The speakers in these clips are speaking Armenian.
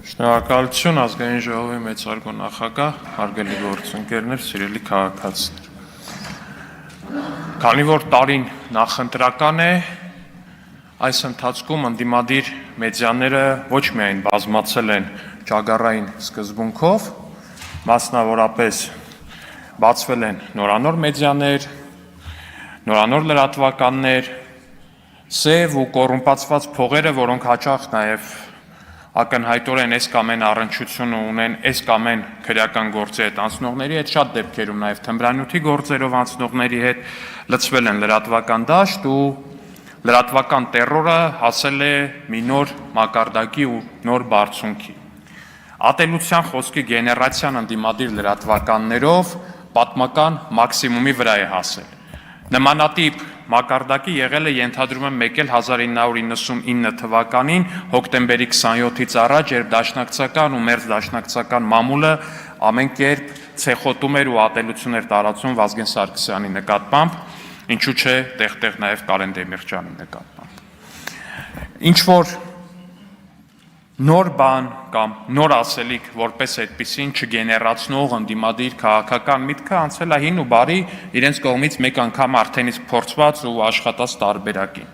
Շնորհակալություն ազգային ժողովի մեծարգո նախագահ, հարգելի գործընկերներ, սիրելի քաղաքացիներ։ Քանի որ տարին նախընտրական է, այս ընթացքում ընդդիմադիր մեդիաները ոչ միայն բազմացել են ճագարային սկզբունքով, մասնավորապես բացվել են նորանոր մեդիաներ, նորանոր լրատվականներ, սև ու կոռումպացված փողերը, որոնք հաճախ նաև ակնհայտորեն այս կամ այն առնչությունը ունեն այս կամ այն քրեական գործի հետ անցնողների հետ, շատ դեպքերում նաև թմրանյութի գործերով անցնողների հետ լցվել են լրատվական դաշտ ու լրատվական տերորը հասել է մի նոր մակարդակի ու նոր բարձունքի։ Ատելության խոսքի գեներացիան ընդդիմադիր լրատվականներով պատմական մաքսիմումի վրա է հասել։ Նմանատիպ մակարդակի եղել է ենթադրում եմ մեկ էլ 1999 թվականին հոկտեմբերի 27-ից առաջ, երբ դաշնակցական ու մերձ դաշնակցական մամուլը ամեն կերպ ցեխոտում էր ու ատելություն էր տարածում Վազգեն Սարգսյանի նկատմամբ, ինչու՞ չէ տեղ-տեղ նաև Կարեն Դեմիրճյանի նկատմամբ։ Ինչ որ նոր բան կամ նոր ասելիք որպես այդպեսին չգեներացնող ընդդիմադիր քաղաքական միտքը անցել է հին ու բարի իրենց կողմից մեկ անգամ արդեն իսկ փորձված ու աշխատած տարբերակին։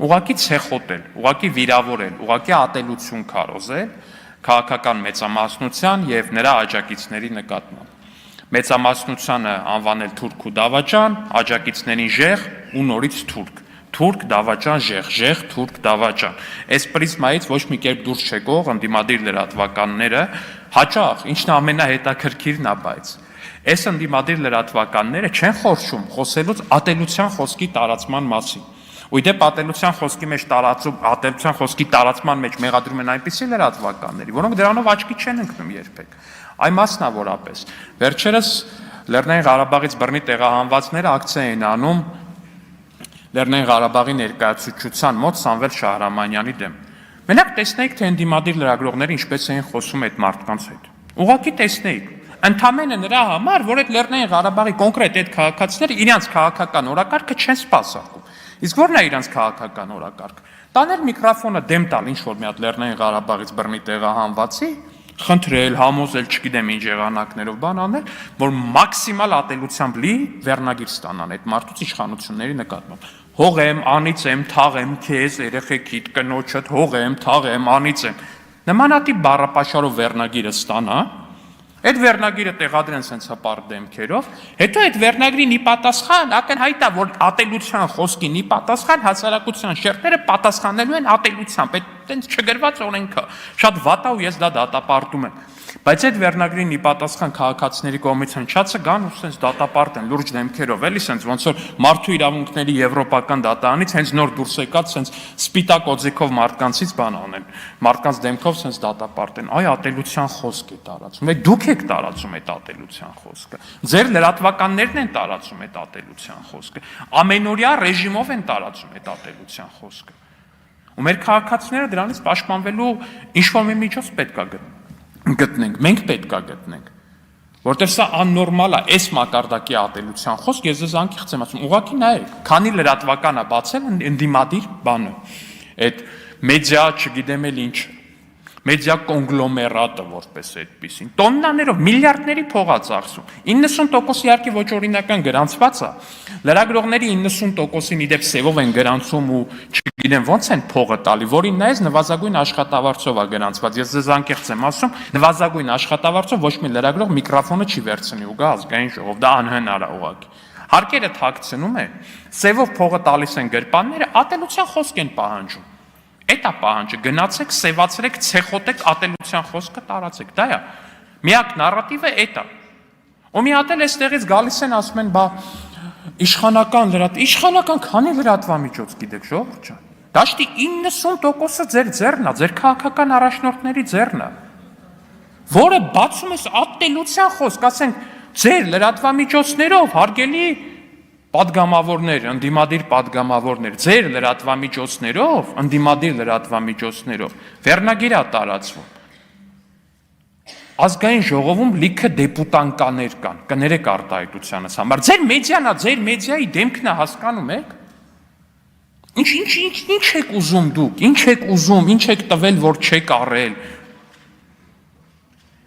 Ուղղակի ցեխոտել, ուղղակի վիրավորել, ուղղակի ատելություն քարոզել քաղաքական մեծամասնության եւ նրա աջակիցների նկատմամբ։ Մեծամասնությանը անվանել թուրք ու դավաճան, աջակիցներին ժեղ ու նորից թուրք։ Թուրք, դավաճան, ժեղ, թուրք, դավաճան։ Այս պրիզմայից ոչ մի կերպ դուրս չեկող ընդդիմադիր լրատվականները հաճախ, ինչն ամենահետաքրքիրն է, բայց այս ընդդիմադիր լրատվականները չեն խորշում խոսելուց ատելության խոսքի տարածման մասին։ Ու դեպ ատելության խոսքի մեջ ատելության խոսքի տարածման մեջ մեղադրում են այնպիսի լրատվականների, որոնք դրանով աչքի չեն ընկնում երբեք։ Այ մասնավորապես վերջերս Լեռնային Ղարաբաղից բռնի տեղահանվածները ակցիա են անում Լեռնային Ղարաբաղի ներկայացուցչության մոտ Սամվել Շահրամանյանի դեմ։ Մենակ տեսնեիք, թե ընդդիմադիր լրագրողները ինչպես էին խոսում այդ մարդկանց հետ։ Ուղղակի տեսնեիք։ Ընդամենը նրա համար, որ այդ Լեռնային Ղարաբաղի կոնկրետ այդ քաղաքացիները իրենց քաղաքական օրակարգը չեն սպասարկում։ Իսկ ո՞րն է իրենց քաղաքական օրակարգը։ Տանել միկրոֆոնը դեմ տալ ինչ-որ մի հատ Լեռնային Ղարաբաղից բռնի տեղահանվածի, խնդրել, համոզել, չգիտեմ ինչ եղանակներով բան անել, որ մաքսիմալ ատելությամբ լի վերնագիր ստանան այդ մարդուց իշխանությունների նկատմամբ։ Հողեմ, անիծեմ, թաղեմ քեզ, երեխեքիդ, կնոջդ, հողեմ, թաղեմ, անիծեմ։ Նմանատիպ բառապաշարով վերնագիրը ստանա, այդ վերնագիրը տեղադրեն սենց հպարտ դեմքերով, հետո այդ վերնագրին ի պատասխան ակնհայտ է, որ ատելության խոսքին ի պատասխան հասարակության շերտերը պատասխանելու են ատելությամբ, այդտենց չգրված օրենքը։ Շատ վատ է ու ես դա դատապարտում եմ։ Բայց այդ վերնագրին ի պատասխան քաղաքացիների կողմից հնչածը գան ու սենց դատապարտեն լուրջ դեմքերով, էլի սենց ոնց որ մարդու իրավունքների եվրոպական դատարանից հենց նոր դուրս եկած սենց սպիտակ օձիքով մարդկանցից բան անեն, մարդկանց դեմքով սենց դատապարտեն։ Այ ատելության խոսք է տարածում։ Այդ դուք եք տարածում այդ ատելության խոսքը։ Ձեր լրատվականներն են տարածում այդ ատելության խոսքը։ Ամենօրյա ռեժիմով են տարածում այդ ատելության խոսքը։ Ու մեր քաղաքացիները դրանից պաշտպանվելու ինչ-որ մի միջոց պետք է գտնենք, մենք պետք է գտնենք, որտեղ սա աննորմալ է, այս մակարդակի ատելության խոսք, ես ձեզ անկեղծ եմ ասում, ուղղակի նայեք, քանի լրատվական է բացել ընդդիմադիր բանը, այդ մեդիա, չգիտեմ էլ ինչ, մեդիա կոնգլոմերատը որպես այդպիսին, տոննաներով, միլիարդների փող է ծախսում, 90% իհարկե ոչ օրինական գրանցված է, լրագրողների 90%-ին իդեպ սևով են գրանցում ու չգիտեմ ոնց են փողը տալի, որին նայես նվազագույն աշխատավարձով է գրանցված, ես ձեզ անկեղծ եմ ասում, նվազագույն աշխատավարձով ոչ մի լրագրող միկրոֆոնը չի վերցնի ու գա ազգային ժողով, դա անհնար է ուղղակի։ Հարկերը թաքցնում է, սևով փողը տալիս են գրպանները, ատելության խոսք են պահանջում։ Այդ է պահանջը, գնացեք, սևացրեք, ցեխոտեք, ատելության խոսքը տարածեք, դա է։ Միակ նարատիվը այդ է։ Ու մի հատ էլ այստեղից գալիս են ասում են, բա իշխանական քանի լրատվամիջոց գիտեք, ժողովուրդ ջան։ Դաշտի 90%-ը ձեր ձեռն է, ձեր քաղաքական առաջնորդների ձեռն է։ Որը բացում ես ատելության խոսք, ասենք ձեր լրատվամիջոցներով հարգելի պատգամավորներ, ընդդիմադիր պատգամավորներ, ձեր լրատվամիջոցներով, ընդդիմադիր լրատվամիջոցներով վերնագիր է տարածվում։ Ազգային ժողովում լիքը դեպուտանկաներ կան, կներեք արտահայտությանս համար։ Ձեր մեդիան է, ձեր մեդիայի դեմքն է, հասկանում եք։ Ինչ եք ուզում դուք, ինչ եք ուզում, ինչ եք տվել, որ չեք առել։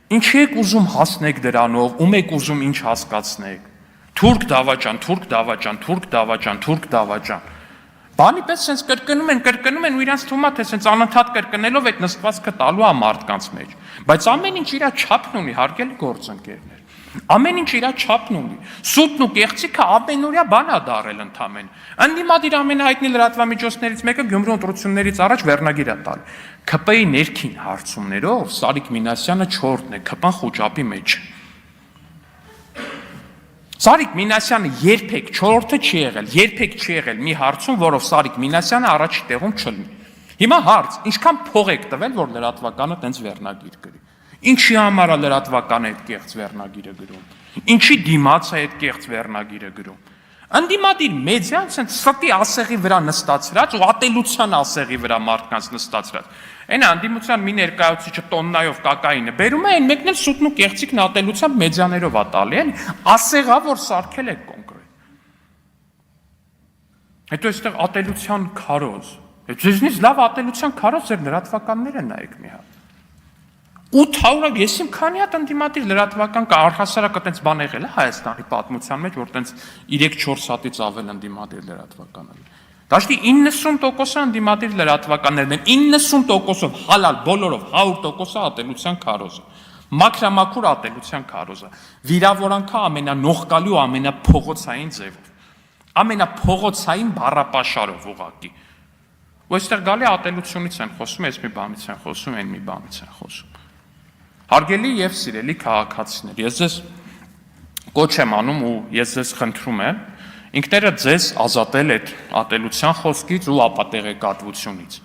Ինչի եք ուզում հասնեք դրանով, ում եք ուզում ինչ հասկացնեք։ Թուրք դավաճան, թուրք դավաճան, թուրք դավաճան, թուրք դավաճան։ Բանի պես sense կրկնում են ու իրանց թվում է թե sense անընդհատ կրկնելով այդ նստվածքը տալու է մարդկանց մեջ։ Բայց ամեն ինչ իր չափն ունի, հարգելի գործընկերներ։ Ամեն ինչ իր չափն ունի։ Սուտն ու կեղծիքը ամենօրյա բան է դարել ընդամեն։ Ընդդիմադիր ամենահայտնի լրատվամիջոցներից մեկը Գյումրու ընտրություններից առաջ վերնագիր է տալ։ ՔՊ-ի ներքին հարցումներով Սարիկ Մինասյանը 4-ն է, ՔՊ-ն խոճապի մեջ։ Սարիկ Մինասյանը երբեք 4-ը չի եղել մի հարցում, որով Սարիկ Մինասյանը առաջի տեղում չլինի։ Հիմա հարց, ինչքան փող եք տվել, որ լրատվականը տենց վերնագիր գրի։ Ինչի համար է լրատվականը այդ կեղծ վերնագիրը գրում։ Ինչի դիմաց է այդ կեղծ վերնագիրը գրում։ Ընդդիմադիր մեդիան ստի ասեղի վրա նստացրած ու ատելության ասեղի վրա մարդկանց նստացրած։ Այն ընդդիմության մի ներկայացուցիչը տոննայով կակայինը բերում է, այն մեկն էլ սուտն ու կեղծիկն ատելությամբ մեդիաներով է տալի, էլի։ Ասեղա, որ սարքել է կոնկրետ։ Հետո այստեղ ատելության քարոզ։ Ձեզնից լավ ատելության քարոզ ձեր լրատվականները նայեք մի հատ։ 800 ես իմ քանի հատ ընդդիմադիր լրատվական կա առհասարակ այդպես բան եղել է Հայաստանի պատմության մեջ, որ այդպես 3-4 հատից ավել ընդդիմադիր լրատվականներ։ Դաշտի 90%-ը ընդդիմադիր լրատվականներն են, 90%-ով հալալ բոլորով 100%-ը ատելության քարոզը։ Մաքրամաքուր ատելության քարոզը։ Վիրավորանքը ամենանողկալի ու ամենափողոցային ձևով։ Ամենափողոցային բառապաշարով ուղղակի։ Ու այստեղ գալի ատելությունից են խոսում, այս մի բանից են խոսում, այն մի բանից են խոսում։ Հարգելի եւ սիրելի քաղաքացիներ, ես ձեզ կոչ եմ անում ու ես ձեզ խնդրում եմ ինքներդ ձեզ ազատել այդ ատելության խոսքից ու ապատեղեկատվությունից։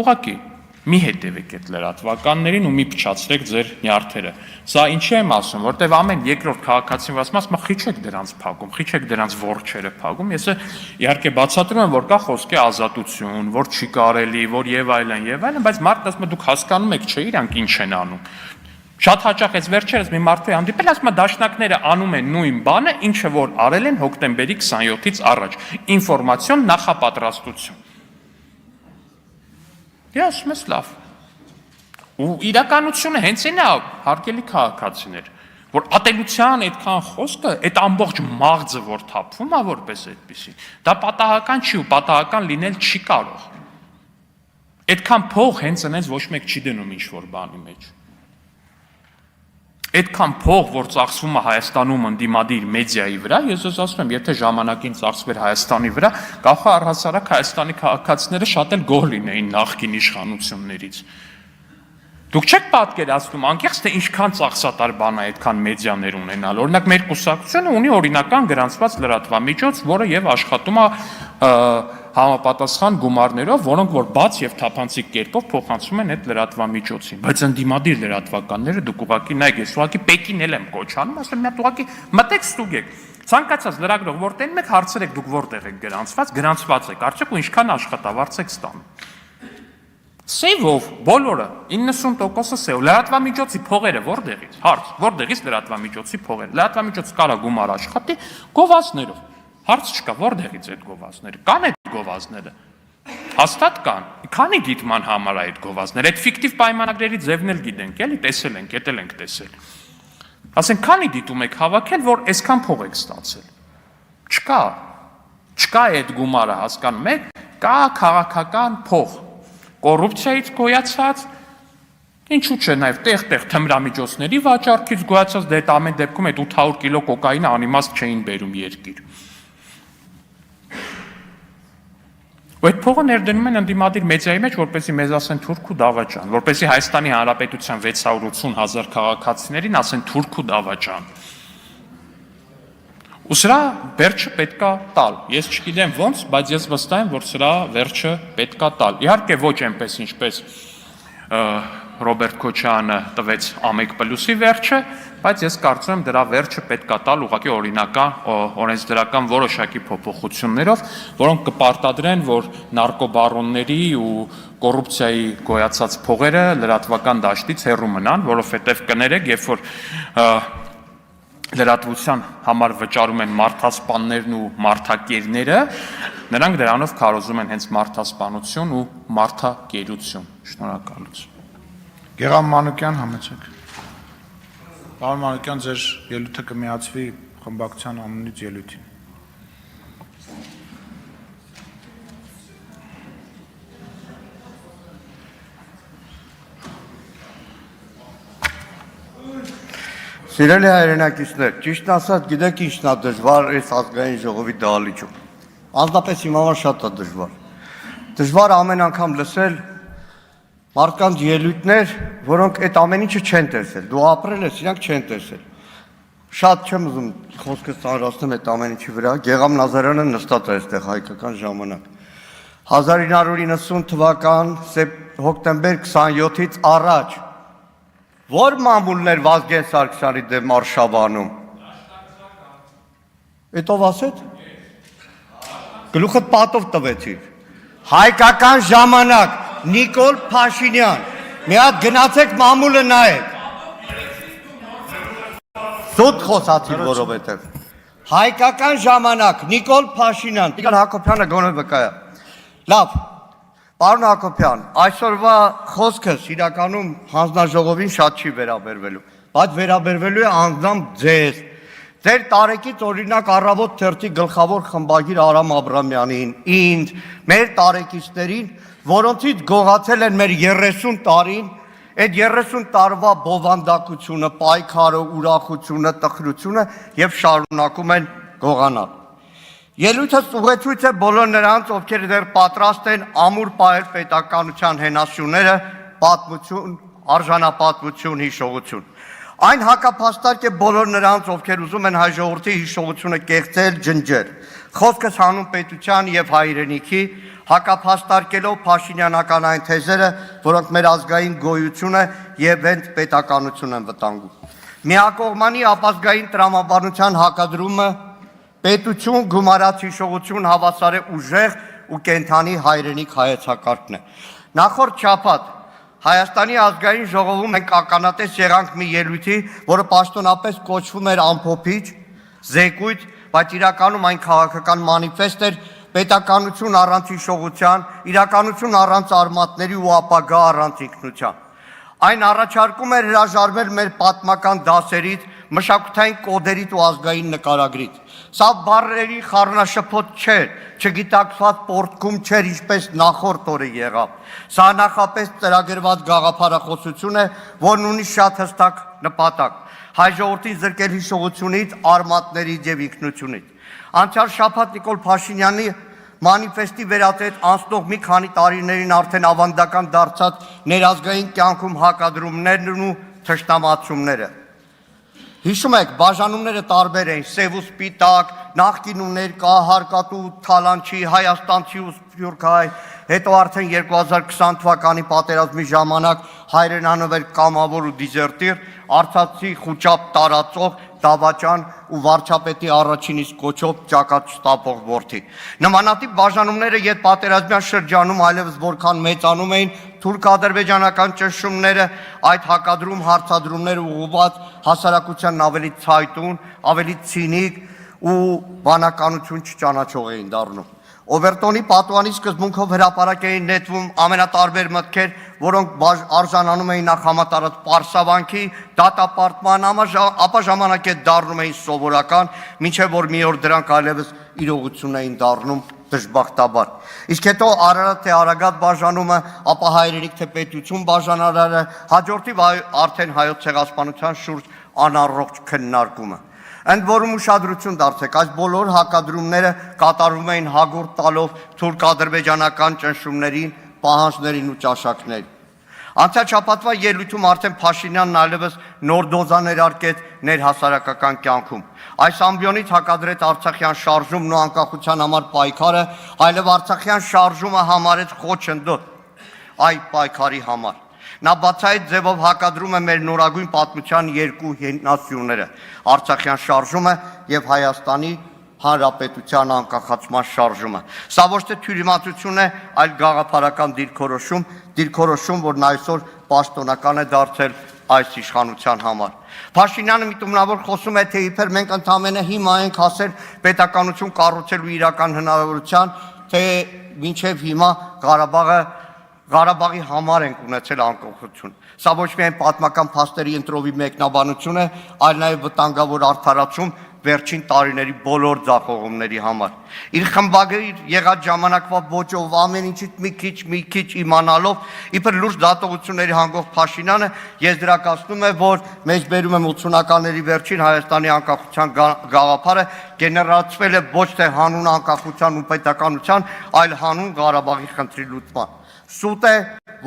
Ուղղակի մի հետևեք այդ լրատվականներին ու մի փչացրեք ձեր նյարդերը։ Սա ինչի եմ ասում, որտեվ ամեն երկրորդ քաղաքացին ասում է, խիչ եք դրանց փակում, խիչ եք դրանց որջերը փակում։ Ես իհարկե բացատրում եմ, որ կա խոսքի ազատություն, որ չի կարելի, որ եւ այլն, բայց մարդն ասում է դուք հասկանում եք, չէ, իրանք ինչ են անում։ Շատ հաճախ ես վերջերս մի մարդու հանդիպել, ասում է դաշնակները անում են նույն բանը, ինչը որ արել են հոկտեմբերի 27-ից առաջ։ Ինֆորմացիոն նախապատրաստություն։ Ես մեզ լավ։ Ու իրականությունը հենց այն է, հարգելի քաղաքացիներ, որ ատելության այդքան խոսքը, այդ ամբողջ մաղձը, որ թափվում է որպես այդպեսի, դա պատահական չի ու պատահական լինել չի կարող։ Այդքան փող հենց այնպես ոչ մեկ չի դնում ինչ-որ բանի մեջ։ Այդքան փող, որ ծախսվում է Հայաստանում ընդդիմադիր մեդիայի վրա, ես ձեզ ասում եմ, եթե ժամանակին ծախսվեր Հայաստանի վրա, կարող է առհասարակ Հայաստանի քաղաքացիները շատ էլ գոհ լինեին նախկին իշխանություններից։ Դուք չեք պատկերացնում, անկեղծ թե ինչքան ծախսատար բան է այդքան մեդիաներ ունենալ։ Օրինակ մեր կուսակցությունը ունի օրինական գրանցված լրատվամիջոց, որը եւ աշխատում է համապատասխան գումարներով, որոնք որ բաց եւ թափանցիկ կերպով փոխանցում են այդ լրատվամիջոցին։ Բայց ընդդիմադիր լրատվականները դուք ուղղակի նայեք, ես ուղղակի Պեկին էլ եմ կոչանում, ասում եմ, մի հատ ուղղակի մտեք ստուգեք։ Ցանկացած լրագրող որտեղ եք հարցրեք դուք որտեղ եք գրանցված եք, արդյոք ու ինչքան աշխատավարձ եք ստանում։ Սեյվով բոլորը 90%-ը սեյվ, լրատվամիջոցի փողերը որտեղից, հարց, որտեղից լրատվամիջոցի փողերը, լրատվամիջոցը կարա գումար աշխատի գովազդներով, հարց չկա, որտեղից այդ գովազդները, կան այդ գովազդները, հաստատ կան, քանի դիտման համար է այդ գովազդները, այդ ֆիկտիվ պայմանագրերի ձևն էլ գիտենք, էլի տեսել ենք, էտել ենք տեսել, ասենք քանի դիտում եք հավաքել, որ այսքան փող եք ստացել, չկա այդ գումարը, հասկանում եք, կա քաղաքական փող, կոռուպցիայից գոյացած, ինչու՞ չէ նաև տեղ-տեղ թմրամիջոցների վաճառքից գոյացած, դե այդ ամեն դեպքում այդ 800 կիլո կոկայինը անիմաստ չէին բերում երկիր։ Ու այդ փողը ներդնում են ընդդիմադիր մեդիայի մեջ, որպեսզի մեզ ասեն թուրք ու դավաճան, որպեսզի Հայաստանի Հանրապետության 680,000 քաղաքացիներին ասեն թուրք ու դավաճան։ Ու սրա վերջը պետքա տալ։ Ես չգիտեմ ոնց, բայց ես վստահ եմ, որ սրա վերջը պետքա տալ։ Իհարկե ոչ այնպես, ինչպես Ռոբերտ Քոչարյանը տվեց Ամեկ+-ի վերջը, բայց ես կարծում եմ դրա վերջը պետքա տալ ուղղակի օրինական, օրենսդրական որոշակի փոփոխություններով, որոնք կպարտադրեն, որ նարկոբարոնների ու կոռուպցիայի գոյացած փողերը լրատվական դաշտից հեռու մնան, որովհետև կներեք, երբ որ լրատվության համար վճարում են մարդասպաններն ու մարդակերները, նրանք դրանով քարոզում են հենց մարդասպանություն ու մարդակերություն։ Շնորհակալություն։ Գեղամ Մանուկյան, համեցեք։ Պարոն Մանուկյան, ձեր ելույթը կմիացվի խմբակցության անունից ելույթին։ Սիրելի հայրենակիցներ, ճիշտն ասած, գիտեք ինչն է դժվար այս ազգային ժողովի դահլիճում։ Անձնապես իմ համար շատ է դժվար։ Դժվար ամեն անգամ լսել մարդկանց ելույթներ, որոնք այդ ամեն ինչը չեն տեսել։ Դու ապրել ես, իրանք չեն տեսել։ Շատ չեմ ուզում խոսքս ծանրացնեմ այդ ամեն ինչի վրա։ Գեղամ Նազարյանը նստած է այստեղ հայկական ժամանակ։ 1990 թվական հոկտեմբեր 27-ից առաջ Որ մամուլներ Վազգեն Սարգսյանի դեմ արշավանում։ Էտով ասეთ։ Գլուխդ պատով տվեցիր։ Հայկական ժամանակ Նիկոլ Փաշինյան։ Մի հատ գնացեք մամուլը նայեք։ Սուտ խոսացիր որովհետև։ Հայկական ժամանակ Նիկոլ Փաշինյան։ Տիկան Հակոբյանը գոնե վկայա։ Լավ։ Պարոն Հակոբյան, այսօրվա խոսքս իրականում հանձնաժողովին շատ չի վերաբերվելու, բայց վերաբերվելու է անձամբ ձեզ։ Ձեր տարեկից օրինակ առավոտ թերթի գլխավոր խմբագիր Արամ Աբրամյանին, ինձ, մեր տարեկիցներին, որոնցից գողացել են մեր 30 տարին, այդ 30 տարվա բովանդակությունը, պայքարը, ուրախությունը, տխրությունը եւ շարունակում են գողանալ։ Ելույթս ուղեցույց է բոլոր նրանց, ովքեր դեռ պատրաստ են ամուր պահել պետականության հենասյուները, պատմություն, արժանապատվություն, հիշողություն։ Այն հակափաստարկ է բոլոր նրանց, ովքեր ուզում են հայ ժողովրդի հիշողությունը կեղծել, ջնջել։ Խոսքս հանուն պետության եւ հայրենիքի, հակափաստարկելով փաշինյանական այն թեզերը, որոնք մեր ազգային գոյությունը եւ հենց պետականություն են վտանգում։ Միակողմանի ապազգային տրամաբանության հակադրումը պետություն, գումարած հիշողություն հավասար է ուժեղ ու կենթանի հայրենիք հայեցակարգն է։ Նախորդ շաբաթ Հայաստանի ազգային ժողովում մենք ականատես եղանք մի ելույթի, որը պաշտոնապես կոչվում էր ամփոփիչ, զեկույց, բայց իրականում այն քաղաքական մանիֆեստ էր պետականություն առանց հիշողության, իրականություն առանց արմատների ու ապագա առանց ինքնության։ Այն առաջարկում էր հրաժարվել մեր պատմական դասերից, մշակութային կոդերից ու ազգային նկարագրից։ Սա բառերի խառնաշփոթ չէր, չգիտակցված պորտքում չէր, ինչպես նախորդ օրը եղավ։ Սա նախապես ծրագրված գաղափարախոսություն է, որն ունի շատ հստակ նպատակ՝ հայ ժողովրդին զրկել հիշողությունից, արմատներից եւ ինքնությունից։ Անցյալ շաբաթ Նիկոլ Փաշինյանի մանիֆեստի վերածեց անցնող մի քանի տարիներին արդեն ավանդական դարձած ներազգային կյանքում հակադրումներն ու թշնամացումները։ Հիշում եք, բաժանումները տարբեր էին՝ սև ու սպիտակ, նախկին ու ներկա, հարկատու, թալանչի, հայաստանցի ու սփյուռքահայ, հետո արդեն 2020 թվականի պատերազմի ժամանակ հայրենանվեր կամավոր ու դիզերտիր, արցախցի խուճապ տարածող, դավաճան ու վարչապետի առաջին իսկ կոչով ճակատ շտապող որդի։ Նմանատիպ բաժանումները յետ պատերազմյան շրջանում այլևս որքան մեծանում էին, թուրք-ադրբեջանական ճնշումները, այդ հակադրում հարցադրումները ուղղված հասարակությանն ավելի ցայտուն, ավելի ցինիկ ու բանականություն չճանաչող էին դառնում։ Օվերտոնի պատուանի սկզբունքով հրապարակ էին նետվում ամենատարբեր մտքեր, որոնք արժանանում էին նախ համատարած պարսավանքի, դատապարտման, ապա ժամանակ հետ դառնում էին սովորական, մինչև որ մի օր դրանք այլևս իրողություն էին դառնում դժբախտաբար։ Իսկ հետո Արարատ թե Արագատ բաժանումը, ապա հայրենիք թե պետություն բաժանարարը, հաջորդիվ արդեն հայոց ցեղասպանության շուրջ անառողջ քննարկումը։ Ընդ որում ուշադրություն դարձեք, այս բոլոր հակադրումները կատարվում էին հագորդ տալով թուրք-ադրբեջանական ճնշումներին, պահանջներին ու ճաշակներին։ Անցյալ շաբաթվա ելույթում արդեն Փաշինյանն այլևս նոր դոզա ներարկեց ներհասարակական կյանքում։ Այս ամբիոնից հակադրեց Արցախյան շարժումն ու անկախության համար պայքարը, այլև Արցախյան շարժումը համարեց խոչընդոտ այ պայքարի համար։ Նա բացահայտ ձևով հակադրում է մեր նորագույն պատմության երկու հենասյուները՝ Արցախյան շարժումը եւ Հայաստանի Հանրապետության անկախացման շարժումը։ Սա ոչ թե թյուրիմացություն է, այլ գաղափարական դիրքորոշում, որն այսօր պաշտոնական է դարձել այս իշխանության համար։ Փաշինյանը միտումնավոր խոսում է, թե իբր մենք ընդամենը հիմա ենք հասել պետականություն կառուցելու իրական հնարավորության, թե մինչև հիմա Ղարաբաղը Ղարաբաղի համար ենք ունեցել անկախություն։ Սա ոչ միայն պատմական փաստերի ընտրովի մեկնաբանություն է, այլ նաև վտանգավոր արդարացում վերջին տարիների բոլոր ձախողումների համար։ Իր խմբագրիր եղած ժամանակվա ոճով ամեն ինչից մի քիչ իմանալով, իբր լուրջ դատողությունների հանգող Փաշինյանը եզրակացնում է, որ մեջբերում եմ 80-ականների վերջին Հայաստանի անկախության գաղափարը գեներացվել է ոչ թե հանուն անկախության ու պետականության, այլ հանուն Ղարաբաղի խնդրի լուծման։ Սուտ է,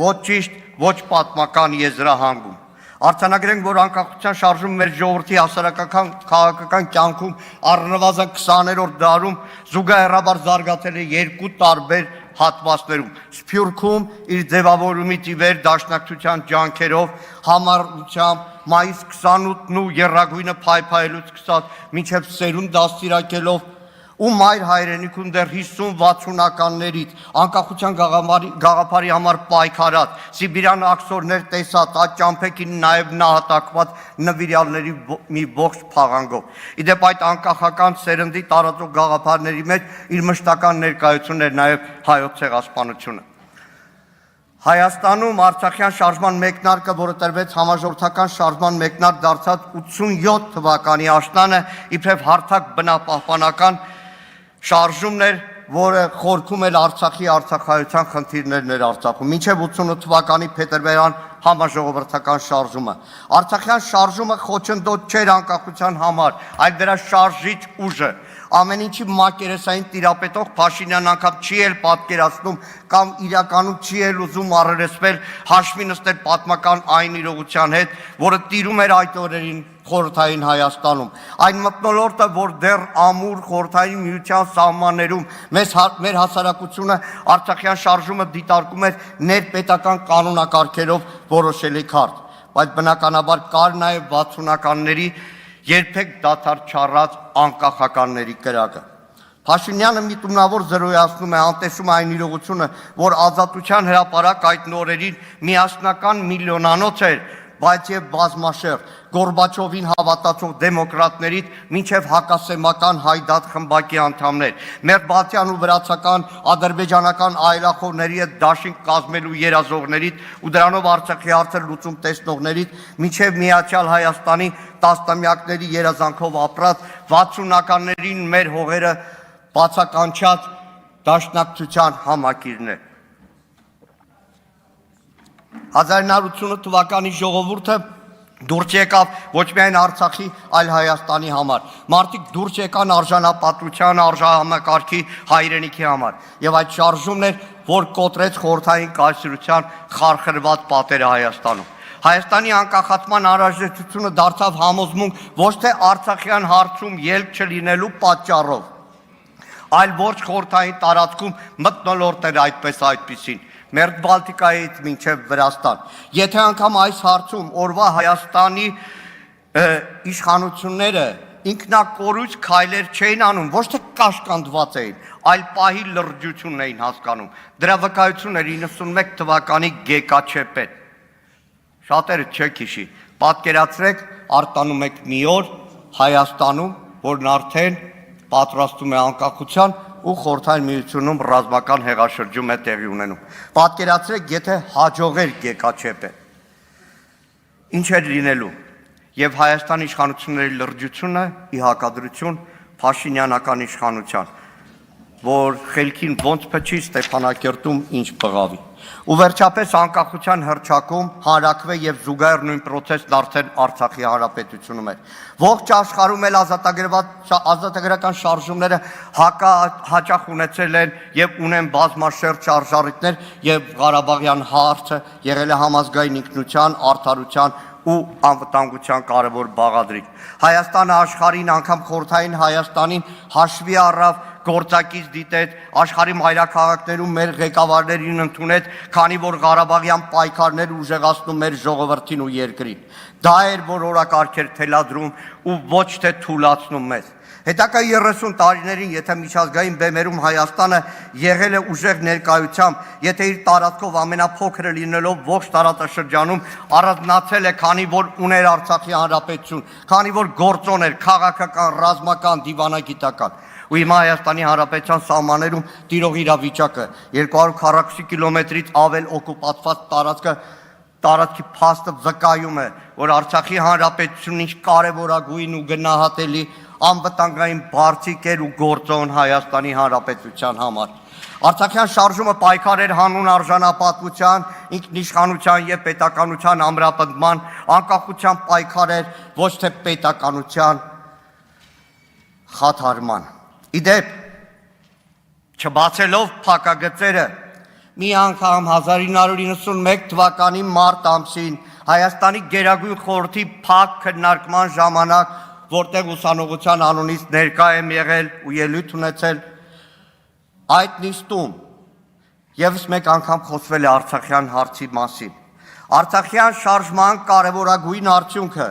ոչ ճիշտ, ոչ պատմական եզրահանգում։ Արձանագրենք, որ անկախության շարժումը մեր ժողովրդի հասարակական քաղաքական կյանքում առնվազն 20-րդ դարում զուգահեռաբար զարգացել է երկու տարբեր հատվածներում։ Սփյուռքում իր ձևավորումից ի վեր դաշնակցության ջանքերով, համառությամբ, մայիս 28-ն ու եռագույնը փայփայելուց սկսած մինչև սերունդ դաստիարակելով ու մայր հայրենիքում դեռ 50-60-ականներից անկախության գաղափարի համար պայքարած, Սիբիրյան աքսորներ տեսած, այդ ճամփեքին նաև նահատակված նվիրյալների մի ողջ փաղանգով։ Իդեպ այդ անկախական սերնդի տարածող գաղափարների մեջ իր մշտական ներկայությունն էր նաև հայոց ցեղասպանությունը։ Հայաստանում Արցախյան շարժման մեկնարկը, որը տրվեց համաժողովրդական շարժման մեկնարկ դարձած 87 թվականի աշնանը, իբրև հարթակ բնապահպանական շարժումն էր, որը խորքում էր Արցախի արցախայության խնդիրներն էր Արցախում, մինչև 88 թվականի փետրվարյան համաժողովրդական շարժումը։ Արցախյան շարժումը խոչընդոտ չէր անկախության համար, այլ դրա շարժիչ ուժը։ Ամեն ինչի մակերեսային տիրապետող Փաշինյանն անգամ չի էլ պատկերացնում կամ իրականում չի էլ ուզում առերեսվել հաշվի նստել պատմական այն իրողության հետ, որը տիրում էր այդ օրերին խորհրդային Հայաստանում։ Այն մթնոլորտը, որ դեռ ամուր խորհրդային միության սահմաններում մեր հասարակությունը Արցախյան շարժումը դիտարկում էր ներպետական կանոնակարգերով որոշելի քարտ, բայց բնականաբար կար նաև 60-ականների երբեք դադար չառած անկախականների կրակը։ Փաշինյանը միտումնավոր զրոյացնում է, անտեսում այն իրողությունը, որ ազատության հրապարակ այդ նորերին միասնական միլիոնանոց էր, բայց եւ բազմաշերտ, Գորբաչովին հավատացող դեմոկրատներից մինչև հակասեմական հայդատ խմբակի անդամներ, մեր բալթյան ու վրացական, ադրբեջանական այլախոհների հետ դաշինք կազմելու երազողներից ու դրանով Արցախի հարցը լուծում տեսնողներից, մինչև Միացյալ Հայաստանի տասնամյակների երազանքով ապրած 60-ականներին մեր հողերը բացականչած դաշնակցության համակիրն է։ 1988 թվականի ժողովուրդը դուրս եկավ ոչ միայն Արցախի, այլ Հայաստանի համար։ Մարդիկ դուրս եկան արժանապատվության, արժանամակարգի, հայրենիքի համար։ Եվ այդ շարժումն էր, որ կոտրեց խորհրդային կայսրության խարխրված պատերը Հայաստանում։ Հայաստանի անկախացման անհրաժեշտությունը դարձավ համոզմունք ոչ թե Արցախյան հարցում ելք չլինելու պատճառով, այլ ոչ խորհրդային տարածքում մթնոլորտ էր այդպիսին։ Մերձ Բալտիկայից մինչև Վրաստան։ Եթե անգամ այս հարցում օրվա Հայաստանի իշխանությունները ինքնակորույս քայլեր չէին անում, ոչ թե կաշկանդված էին, այլ պահի լրջությունն էին հասկանում։ Դրա վկայությունն էր 91 թվականի Գեկաչեպեն։ Շատերը չեք հիշի, պատկերացրեք, արտանում եք մի օր Հայաստանում, որն արդեն պատրաստում է անկախության ու խորհրդային միությունում ռազմական հեղաշրջում է տեղի ունենում։ Պատկերացրեք, եթե հաջողեր Գեկաչեպեն, ինչ էր լինելու։ Եվ Հայաստանի իշխանությունների լրջությունը ի հակադրություն Փաշինյանական իշխանության, որ խելքին ոնց փչի Ստեփանակերտում ինչ բղավի։ Ու վերջապես անկախության հռչակում հանրակրվե եւ զուգահեռ նույն process-ն արդեն Արցախի հանրապետությունում էր։ Ողջ աշխարհում էլ ազատագրական շարժումները հաճախ ունեցել են եւ ունեն բազմաշերտ շարժառիթներ եւ Ղարաբաղյան հարցը եղել է համազգային ինքնության, արդարության ու անվտանգության կարևոր բաղադրիչ։ Հայաստանը աշխարհին, անգամ խորհրդային Հայաստանին հաշվի առավ, գործակից դիտեց, աշխարհի մայրաքաղաքներում մեր ղեկավարներին ընդունեց, քանի որ Ղարաբաղյան պայքարներ ուժեղացնում մեր ժողովրդին ու երկրին։ Դա էր, որ օրակարգ էր թելադրում ու ոչ թե թուլացնում մեզ։ Հետագա 30 տարիներին, եթե միջազգային բեմերում Հայաստանը եղել է ուժեղ ներկայությամբ, եթե իր տարածքով ամենափոքրը լինելով ողջ տարածաշրջանում առանձնացել է, քանի որ ուներ Արցախի հանրապետություն, քանի որ գործոն էր քաղաքական, ռազմական, դիվանագիտական, Ու հիմա Հայաստանի Հանրապետության սահմաններում տիրող իրավիճակը 240 կիլոմետրից ավել օկուպացված տարածքի փաստը վկայում է, որ Արցախի Հանրապետությունն ինչ կարևորագույն ու գնահատելի անվտանգային բարձիկ էր ու գործոն Հայաստանի Հանրապետության համար։ Արցախյան շարժումը պայքար էր հանուն արժանապատվության, ինքնիշխանության եւ պետականության ամրապնդման, անկախության պայքար էր, ոչ թե պետականության խաթարման։ Իդեպ, չբացելով փակագծերը, մի անգամ 1991 թվականի մարտ ամսին Հայաստանի Գերագույն խորհրդի փակ քննարկման ժամանակ, որտեղ ուսանողության անունից ներկա եմ եղել ու ելույթ ունեցել, այդ նիստում եւս մեկ անգամ խոսվել է Արցախյան հարցի մասին։ Արցախյան շարժման կարևորագույն արդյունքը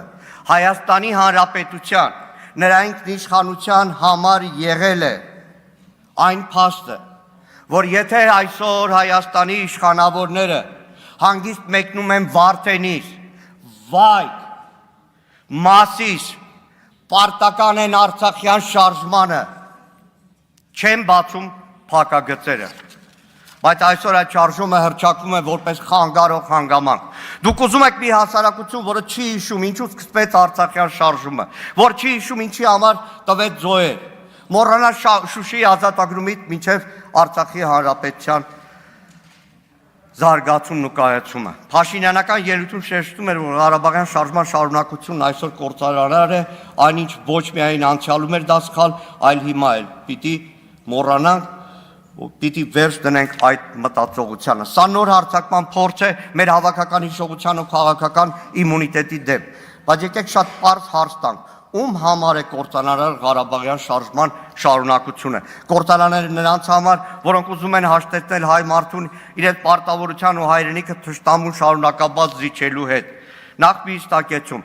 Հայաստանի Հանրապետության նրա ինքնիշխանության համար եղել է այն փաստը, որ եթե այսօր Հայաստանի իշխանավորները հանգիստ մեկնում են Վարդենից, Վայք, Մասիս, պարտական են Արցախյան շարժմանը, չեն բացում փակագծերը, բայց այսօր այդ շարժումը հռչակվում է որպես խանգարող հանգամանք։ Դուք ուզում եք մի հասարակություն, որը չի հիշում ինչու սկսվեց Արցախյան շարժումը, որ չի հիշում ինչի համար տվեց զոհեր, մոռանալ Շուշիի ազատագրումից մինչև Արցախի Հանրապետության զարգացումն ու կայացումը։ Փաշինյանական ելույթում շեշտում էր, որ Ղարաբաղյան շարժման շարունակությունն այսօր կործանարար է, այնինչ ոչ միայն անցյալում էր դա սխալ, այլ հիմա էլ պիտի մոռանանք, պիտի վերջ դնենք այդ մտածողությանը։ Սա նոր հարձակման փորձ է մեր հավաքական հիշողության ու քաղաքական իմունիտետի դեմ։ Բայց եկեք շատ պարզ հարց տանք. ում համար է կործանարար Ղարաբաղյան շարժման շարունակությունը։ Կործանարները նրանց համար, որոնք ուզում են հաշտեցնել հայ մարդուն իրենց պարտավորության ու հայրենիքը թշնամուն շարունակաբաց զիջելու հետ։ Նախ մի հստակեցում.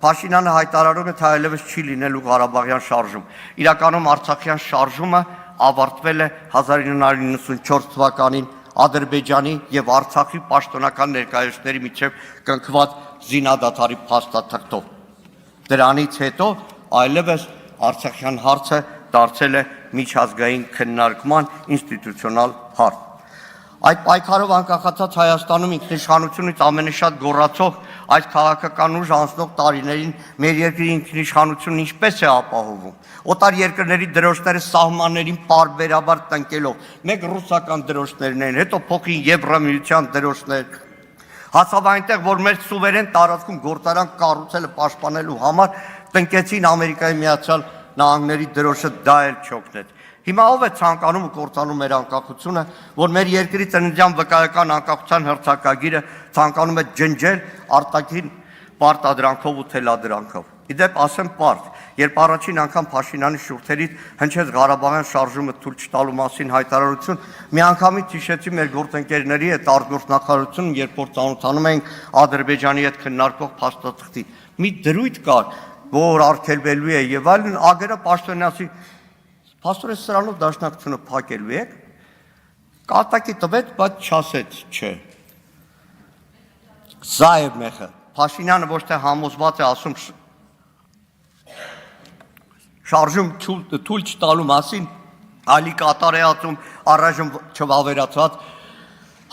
Փաշինյանը հայտարարում է, թե այլևս չի լինելու Ղարաբաղյան շարժում։ Իրականում Արցախյան շարժումը ավարտվել է 1994 թվականին Ադրբեջանի եւ Արցախի պաշտոնական ներկայացուցիչների միջև կնքված զինադադարի փաստաթղթով։ Դրանից հետո այլևս Արցախյան հարցը դարձել է միջազգային քննարկման ինստիտուցիոնալ հարց։ Այդ պայքարով անկախացած Հայաստանում ինքնիշխանությունից ամենաշատ գոռացող այս քաղաքական ուժ անցնող տարիներին մեր երկրի ինքնիշխանությունն ինչպես է ապահովում։ Օտար երկրների դրոշները սահմաններին պարբերաբար տնկելով, մեկ ռուսական դրոշներն են, հետո փոխին Եվրամիության դրոշներ, հասավ այնտեղ, որ մեր սուվերեն տարածքում գործարան կառուցելը պաշտպանելու համար տնկեցին Ամերիկայի Միացյալ Նահանգների դրոշը, դա էլ չօգնեց։ Հիմա ով է ցանկանում ու կործանում մեր անկախությունը, որ մեր երկրի ծննդյան վկայական անկախության հռչակագիրը ցանկանում է ջնջել արտաքին պարտադրանքով ու թելադրանքով։ Իդեպ ասեմ պարզ, երբ առաջին անգամ Փաշինյանի շուրթերից հնչեց Ղարաբաղյան շարժումը թույլ չտալու մասին հայտարարություն, միանգամից հիշեցի մեր գործընկերների հետ արտգործնախարարությունում, երբ որ ծանոթանում էինք Ադրբեջանի հետ քննարկող փաստաթղթի։ Մի դրույթ կար, որ արգելվելու է եւ այլն, ագերը պաշտոնյացի Փաստորեն սրանով դաշնակցությունը փակելու եք, կատակի տվեց, բայց չասեց չէ։ Սա է մեխը։ Փաշինյանը ոչ թե համոզված է ասում շարժում թույլ չտալու մասին, այլ կատար է ասում առայժմ չվավերացված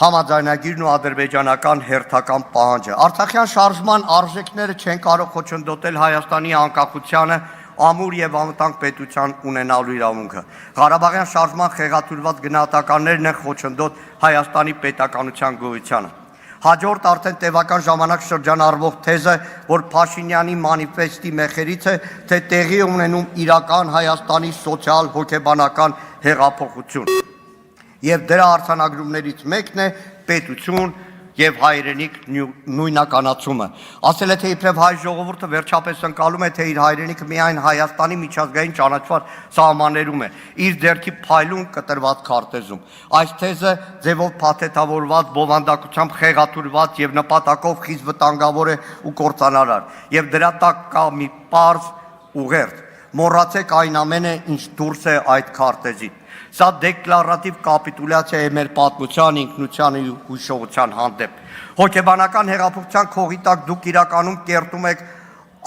համաձայնագիրն ու ադրբեջանական հերթական պահանջը։ Արցախյան շարժման արժեքները չեն կարող խոչընդոտել Հայաստանի անկախությանը ամուր եւ անվտանգ պետության ունենալու իրավունքը։ Ղարաբաղյան շարժման խեղաթյուրված գնահատականներն են խոչընդոտ Հայաստանի պետականության գոյությանը։ Հաջորդ արդեն տևական ժամանակ շրջանառվող թեզը, որ Փաշինյանի մանիֆեստի մեխերից է, թե տեղի ունենում իրական Հայաստանի սոցիալ հոգեբանական հեղափոխություն։ Եվ դրա արձանագրումներից մեկն է պետություն եւ հայրենիք նույնականացումը։ Ասել է, թե իբրև հայ ժողովուրդը վերջապես ընկալում է, թե իր հայրենիքը միայն Հայաստանի միջազգային ճանաչված սահմաններում է, իր ձեռքի փայլուն կտրված քարտեզում։ Այս թեզը ձևով փաթեթավորված, բովանդակությամբ խեղաթյուրված եւ նպատակով խիստ վտանգավոր է ու կործանարար։ Եվ դրա տակ կա մի պարզ ուղերձ. մոռացեք այն ամենը, ինչ դուրս է այդ քարտեզից։ Սա դեկլարատիվ կապիտուլյացիա է մեր պատմության, ինքնության ու հիշողության հանդեպ։ Հոգեբանական հեղափոխության քողի տակ դուք իրականում կերտում եք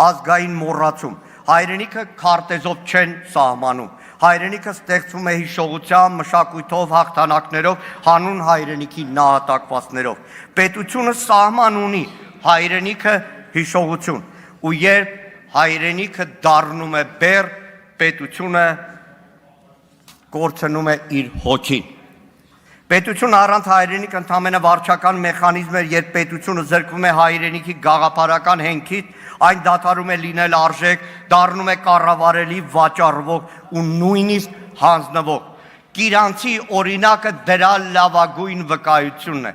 ազգային մոռացում։ Հայրենիքը քարտեզով չեն սահմանում։ Հայրենիքը ստեղծվում է հիշողությամբ, մշակույթով, հաղթանակներով, հանուն հայրենիքի նահատակվածներով։ Պետությունը սահման ունի, հայրենիքը հիշողություն։ Ու երբ հայրենիքը դառնում է բեռ, պետությունը կորցնում է իր հոգին։ Պետությունը առանց հայրենիք ընդամենը վարչական մեխանիզմ է, երբ պետությունը զրկվում է հայրենիքի գաղափարական հենքից, այն դադարում է լինել արժեք, դառնում է կառավարելի, վաճառվող ու նույնիսկ հանձնվող։ Կիրանցի օրինակը դրա լավագույն վկայությունն է։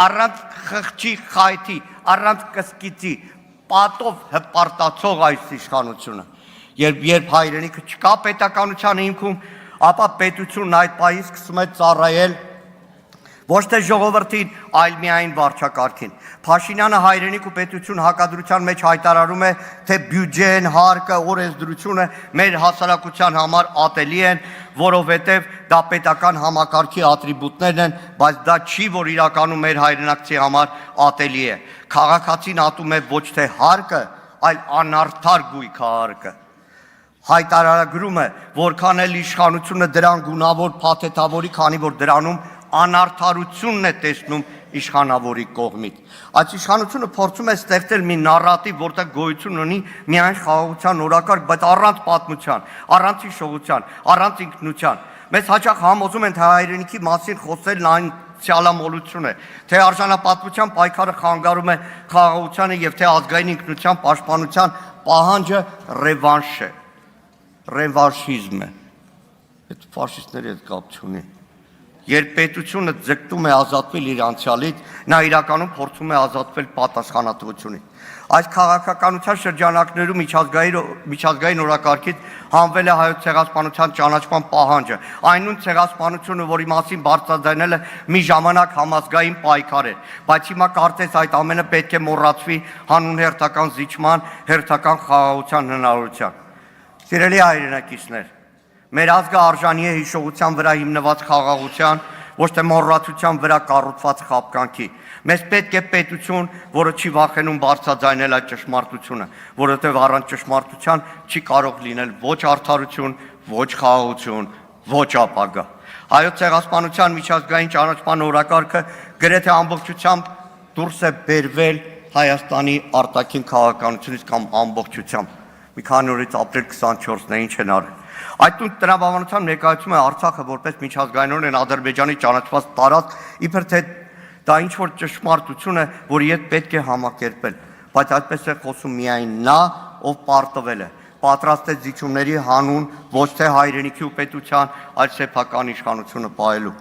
Առանց խղճի խայթի, առանց կսկիծի, պատով հպարտացող այս իշխանությունը։ Երբ հայրենիքը չկա պետականության հիմքում, ապա պետությունն այդ պահից սկսում է ծառայել ոչ թե ժողովրդին, այլ միայն վարչակարգին։ Փաշինյանը հայրենիք ու պետություն հակադրության մեջ հայտարարում է, թե բյուջեն, հարկը, օրենսդրությունը մեր հասարակության համար ատելի են, որովհետև դա պետական համակարգի ատրիբուտներն են, բայց դա չի, որ իրականում մեր հայրենակցի համար ատելի է։ Քաղաքացին ատում է ոչ թե հարկը, այլ անարդար գույք հարկը։ Հայտարարագրում է, որքան էլ իշխանությունը դրան գունավոր փաթեթավորի, քանի որ դրանում անարդարությունն է տեսնում իշխանավորի կողմից։ Այս իշխանությունը փորձում է ստեղծել մի նարատիվ, որտեղ գոյություն ունի միայն խաղաղության օրակարգ, բայց առանց պատմության, առանց հիշողության, առանց ինքնության։ Մեզ հաճախ համոզում են, թե հայրենիքի մասին խոսելն այն ցյալամոլություն է, թե արժանապատվության պայքարը խանգարում է խաղաղությանը եւ թե ազգային ինքնության պաշտպանության պահանջը ռևանշ է, ռևանշիզմ է։ Այդ ֆաշիստների հետ կապ չունի։ Երբ պետությունը ձգտում է ազատվել իր անցյալից, նա իրականում փորձում է ազատվել պատասխանատվությունից։ Այս քաղաքականության շրջանակներում միջազգային օրակարգից հանվել է հայոց ցեղասպանության ճանաչման պահանջը, այն նույն ցեղասպանությունը, որի մասին բարձրաձայնելը մի ժամանակ համազգային պայքար էր, բայց հիմա կարծես այդ ամենը պետք է մոռացվի հանուն հերթական զիջման, հերթական խաղաղության հնարավորության։ Սիրելի հայրենակիցներ, մեր ազգը արժանի է հիշողության վրա հիմնված խաղաղության, ոչ թե մոռացության վրա կառուցված խաբկանքի։ Մեզ պետք է պետություն, որը չի վախենում բարձրաձայնել այդ ճշմարտությունը, որովհետև առանց ճշմարտության չի կարող լինել ոչ արդարություն, ոչ խաղաղություն, ոչ ապագա։ Հայոց ցեղասպանության միջազգային ճանաչման օրակարգը գրեթե ամբողջությամբ դուրս է բերվել Հայաստանի արտաքին քաղաքականությունից կամ ամբողջությամբ։ Մի քանի օրից ապրիլ 24-ն է, ինչ են արել։ Այդ տրամաբանության ներկայացում է Արցախը որպես միջազգայինորեն Ադրբեջանի ճանաչված տարածք, իբր թե դա ինչ որ ճշմարտություն է, որի հետ պետք է համակերպել, բայց այդպես է խոսում միայն նա, ով պարտվել է, պատրաստ է զիջումների հանուն ոչ թե հայրենիքի ու պետության, այլ սեփական իշխանությունը պահելու։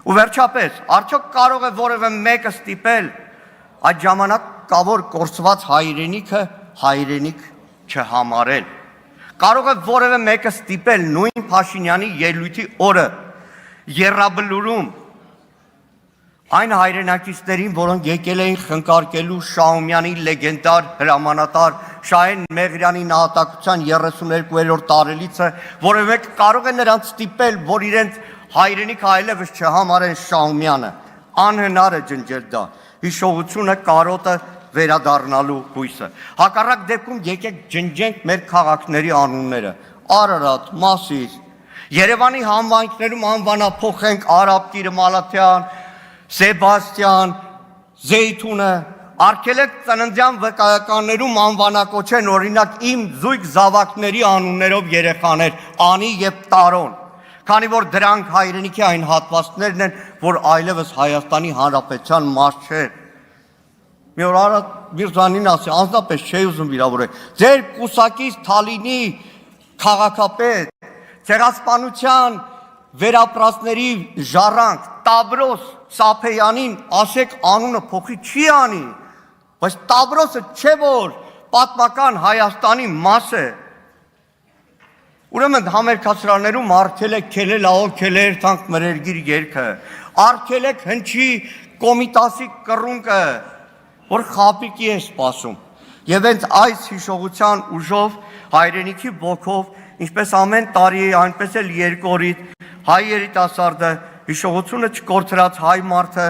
Ու վերջապես, արդյոք կարող է որևէ մեկը ստիպել այդ ժամանակավոր կորսված հայրենիքը հայրենիք չհամարել։ Կարող է որևէ մեկը ստիպել նույն Փաշինյանի ելույթի օրը եռաբլուրում այն հայրենակիցներին, որոնք եկել էին խնկարկելու Շահումյանի լեգենդար հրամանատար Շահեն Մեղրյանի նահատակության 32-րդ տարելիցը, որևէ մեկը կարող է նրանց ստիպել, որ իրենց հայրենիքը այլևս չհամարեն Շահումյանը։ Անհնար է ջնջել դա։ Հիշողությունը կարոտը վերադառնալու հույսը։ Հակառակ դեպքում եկեք ջնջենք մեր քաղաքների անունները։ Արարատ, Մասիս, Երևանի համայնքներում անվանափոխենք Արաբկիրը, Մալաթյան, Սեբաստիան, Զեյթունը, արգելեք ծննդյան վկայականներում անվանակոչեն օրինակ իմ զույգ զավակների անուններով երեխաներ, Անի եւ Տարոն, քանի որ դրանք հայրենիքի այն հատվածներն են, որ այլևս Հայաստանի Հանրապետության մաս չէ։ Մի օր Արադ Միրզանին ասի, անձնապես չէի ուզում վիրավորել, ձեր կուսակից Թալինի քաղաքապետ, ցեղասպանության վերապրածների ժառանգ Տավրոս Սափեյանին ասեք անունը փոխի չի անի, բայց Տավրոսը չէ որ պատմական Հայաստանի մաս է։ Ուրեմն համերգացրալներում արգելեք քելել աղոք քելեր թանք մրերգիր երգը, արգելեք հնչի կոմիտասի կռունկը, որ խապիկի է սպասում։ Եվ հենց այս հիշողության ուժով, հայրենիքի ոգով, ինչպես ամեն տարի, այնպես էլ երկորից հայ երիտասարդը հիշողությունը չկորցրած հայ մարդը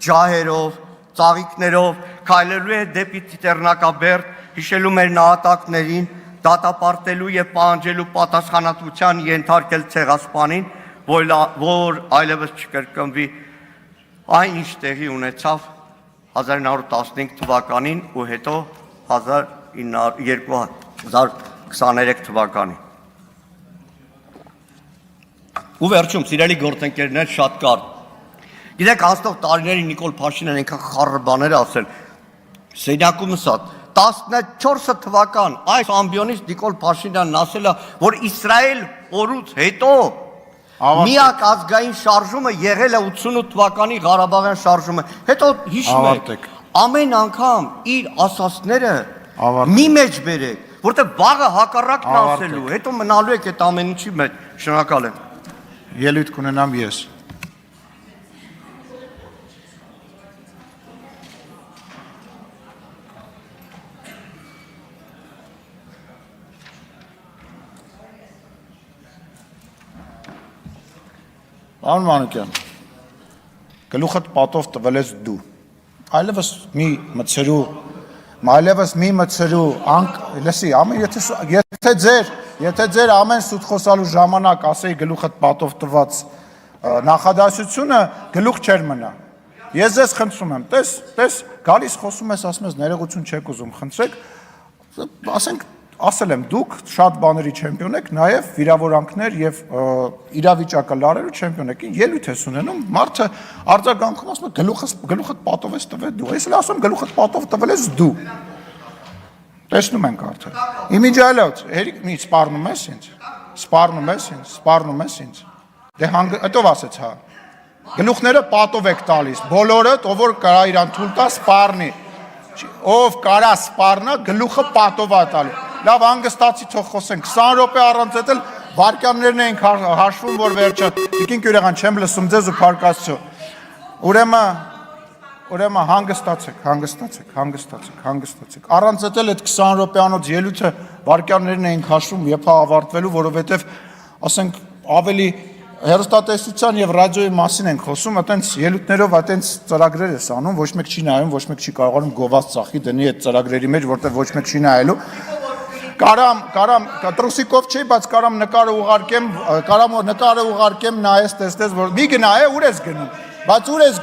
ջահերով, ծաղիկներով քայլելու է դեպի Տիտեռնակաբերդ, հիշելու մեր նահատակներին, դատապարտելու եւ պահանջելու պատասխանատվության ենթարկել ցեղասպանին, որ այլևս չկրկնվի այն ինչ տեղի ունեցավ 1915 թվականին ու հետո 2023 թվականին։ Ու վերջում, սիրելի գործընկերներ, շատ կար։ Գիտեք, անցնող տարիներին Նիկոլ Փաշինյանը այնքան խառը բաներ ասել, սենյակում ասած, 14 թվական այս ամբիոնից Նիկոլ Փաշինյանն ասել է, որ Իսրայել օրուց հետո միակ ազգային շարժումը եղել է 88 թվականի Ղարաբաղյան շարժումը։ Հետո հիշում եք, ամեն անգամ իր ասածները մի մեջ բերեք, որտեղ վաղը հակառակն ասելու, հետո մնալու եք այդ ամեն ինչի մեջ։ Շնորհակալ եմ։ Ելույթ կունենամ ես։ Պարոն Մանուկյան, գլուխդ պատով տվել ես դու։ Այլևս մի մցրու, լսի, եթե ձեր ամեն սուտ խոսալու ժամանակ ասեի գլուխդ պատով տված նախադասությունը գլուխ չեր մնա։ Ես ձեզ խնդրում եմ, տես, գալիս խոսում ես, ասում ես ներողություն չեք ուզում, խնդրեք, ասենք, ասել եմ, դուք շատ բաների չեմպիոն եք, նաև վիրավորանքներ և իրավիճակը լարելու չեմպիոն եք, ելույթ ես ունենում, մարդը արձագանքում ասում է գլուխդ պատով ես տվել դու, ես էլ ասում գլուխդ պատով տվել ես դու, տեսնում ենք արդեն, իմիջայլոց, մի սպարնում ես ինձ, դե հետով ասեց հա, գլուխները պատով եք տալիս, բոլորըդ, ով որ կարա իրան թույլ տա սպարնի, ով կարա սպարնա գլուխը պատով է տալու, լավ հանգստացի թող խոսենք, 20 րոպե առանց էլ վարկաններն ենք հաշվում, որ վերջը, տիկին Կյուրեղան, չեմ լսում ձեզ ու փարկացու, ուրեմն հանգստացեք, առանց էլ այդ 20 րոպեանոց ելույթը վարկաններն ենք հաշվում, եփա ավարտվելու, որովհետև, ասենք, ավելի հեռուստատեսության եւ ռադիոյի մասին ենք խոսում, այտենց ելույթներով այտենց ծրագրեր ես անում, ոչ մեկ չի նայում, ոչ մեկ չի կարողանում գովաց ծախի դնի այդ ծրագրերի մեջ, որտեղ ոչ մեկ չի նայելու։ Կարամ տրուսիկով չի, բայց կարամ նկարը ուղարկեմ, նայես, տեսնես, որ մի գնա է, ուր ես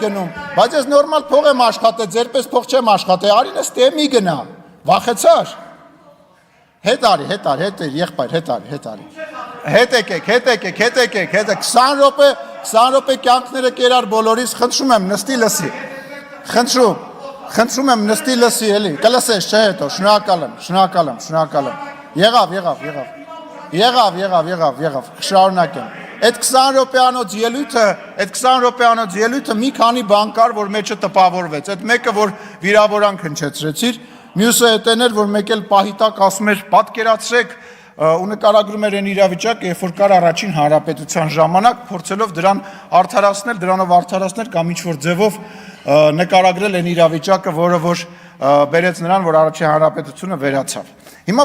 գնում, բայց ես նորմալ փող եմ աշխատել, ձերպես փող չեմ աշխատել, արին ես տե մի գնա, վախեցար, հետ արի, եղբայր, հետ արի, հետ եկեք, 20 րոպե կյանքները կերար բոլորիս, խնդրում եմ նստի լսի, խնդրում եմ նստի լսի էլի, կլսես չէ հետո, շնորհակալ եմ, եղավ, շարունակեմ, այդ 20 րոպեանոց ելույթը մի քանի բան կար, որ մեջը տպավորվեց, այդ մեկը, որ վիրավորանք հնչեցրեցիր, մյուսը էտեն էր, որ մեկ էլ պահի տակ ասում էր պատկերացրեք ու նկարագրում էր այն իրավիճակը, երբ որ կար առաջին հանրապետության ժամանակ, փորձելով դրանով արդարացնել կամ ինչ-որ ձևով նկարագրել այն իրավիճակը, որը որ բերեց նրան, որ առաջին հանրապետությունը վերացավ։ Հիմա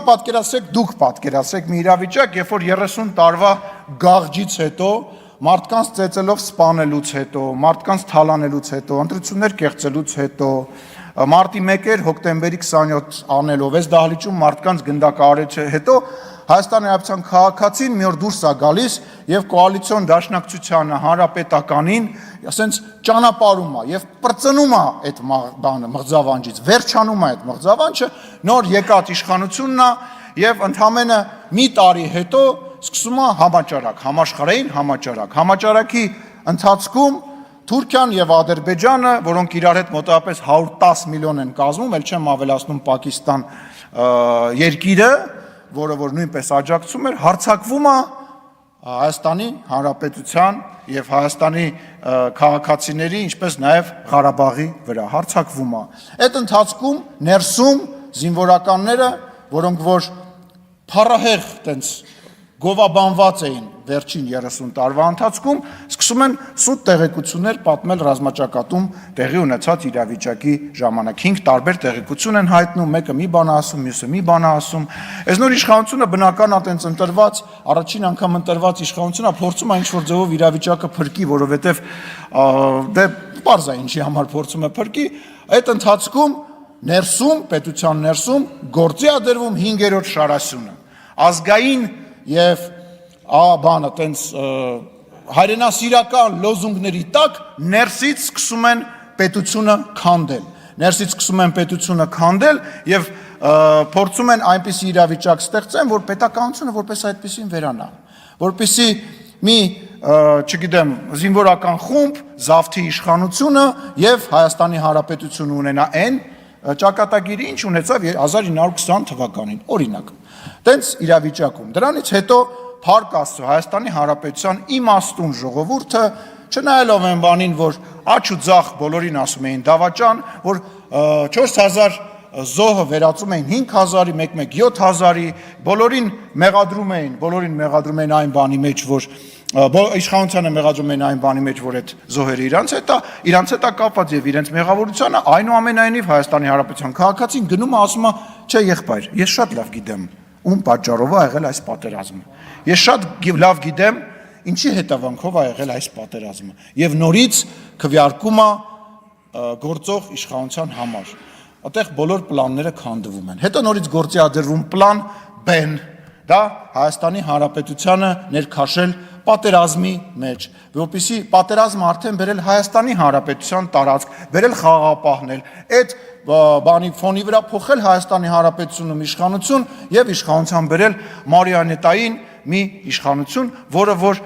դուք պատկերացրեք մի իրավիճակ, երբ որ 30 տարվա գաղջից հետո, մարդկանց ծեծելով սպանելուց հետո, մարդկանց թալանելուց հետո, ընտրություններ կեղծելուց հետո, մարտի 1 հոկտեմբերի 27 անելով, այս դահլիճում մարդկանց գնդակահարից հետո Հայաստանի Հանրապետության քաղաքացին մի օր դուրս է գալիս եւ կոալիցիոն դաշնակցությանը հանրապետականին, ասենց ճանապարհում է եւ պրծնում է այդ բանը մղձավանջից, վերջանում է այդ մղձավանջը, նոր եկած իշխանությունն է եւ ընդամենը մի տարի հետո սկսում է համաճարակ, համաշխարհային համաճարակի ընթացքում Թուրքիան եւ Ադրբեջանը, որոնք իրար հետ մոտավորապես 110 միլիոն են կազմում, ել չեմ ավելացնում Պակիստան երկիրը, որը որ նույնպես աջակցում էր, հարձակվում է Հայաստանի Հանրապետության եւ Հայաստանի քաղաքացիների, ինչպես նաեւ Ղարաբաղի վրա հարձակվում է։ Այդ ընթացքում ներսում զինվորականները, որոնք որ փառահեղ տենց գովաբանված էին վերջին 30 տարվա ընթացքում, սկսում են սուտ տեղեկություններ պատմել ռազմաճակատում տեղի ունեցած իրավիճակի ժամանակ։ 5 տարբեր տեղեկություն են հայտնում, մեկը մի բան ասում, մյուսը մի բան ասում։ Այս նոր իշխանությունը բնական է տենց ընտրված, առաջին անգամ ընտրված իշխանությունը փորձում է ինչ-որ ձևով իրավիճակը փրկի, որովհետև դե պարզ է ինչի համար փորձում է փրկի։ Այդ ընթացքում ներսում, պետության ներսում գործի է դրվում 5-րդ շարասյունը։ ազգային եւ բանը տենց հայրենասիրական լոզունգների տակ ներսից սկսում են պետությունը քանդել եւ փորձում են այնպիսի իրավիճակ ստեղծեն, որ պետականությունը որպես այդպեսին վերանա, որպեսի մի չգիտեմ, զինվորական խումբ զավթի իշխանությունը եւ Հայաստանի Հանրապետությունը ունենա այն ճակատագիրի, ինչ ունեցավ 1920 թվականին, օրինակ։ Տենց իրավիճակում։ Դրանից հետո Փառք Աստծո Հայաստանի Հանրապետության իմաստուն ժողովուրդը, չնայելով այն բանին, որ աչ ու ձախ բոլորին ասում էին դավաճան, որ 4000 զոհը վերածում էին 5000-ի, մեկ 7000-ի, բոլորին մեղադրում էին այն բանի մեջ, որ իշխանությանը մեղադրում են այն բանի մեջ, որ այդ զոհերը իրանց հետ է կապված եւ իրենց մեղավորությունը, այնուամենայնիվ Հայաստանի Հանրապետության քաղաքացին գնում է ասում է, չէ եղբայր, ես շատ լավ գիտեմ, ում պատճառով է եղել այս պատերազմը։ Ես շատ լավ գիտեմ, ինչի հետևանքով է եղել այս պատերազմը եւ նորից քվեարկում է գործող իշխանության համար։ Այդտեղ բոլոր պլանները քանդվում են։ Հետո նորից գործի ադրվում պլան B-ն, դա Հայաստանի Հանրապետությանը ներքաշել պատերազմի մեջ, որպեսզի պատերազմը արդեն բերել Հայաստանի Հանրապետության տարածք, բերել խաղաղապահնել, այդ բանի ֆոնի վրա փոխել Հայաստանի Հանրապետությունում իշխանություն եւ իշխանության բերել մարիոնետային մի իշխանություն, որը որ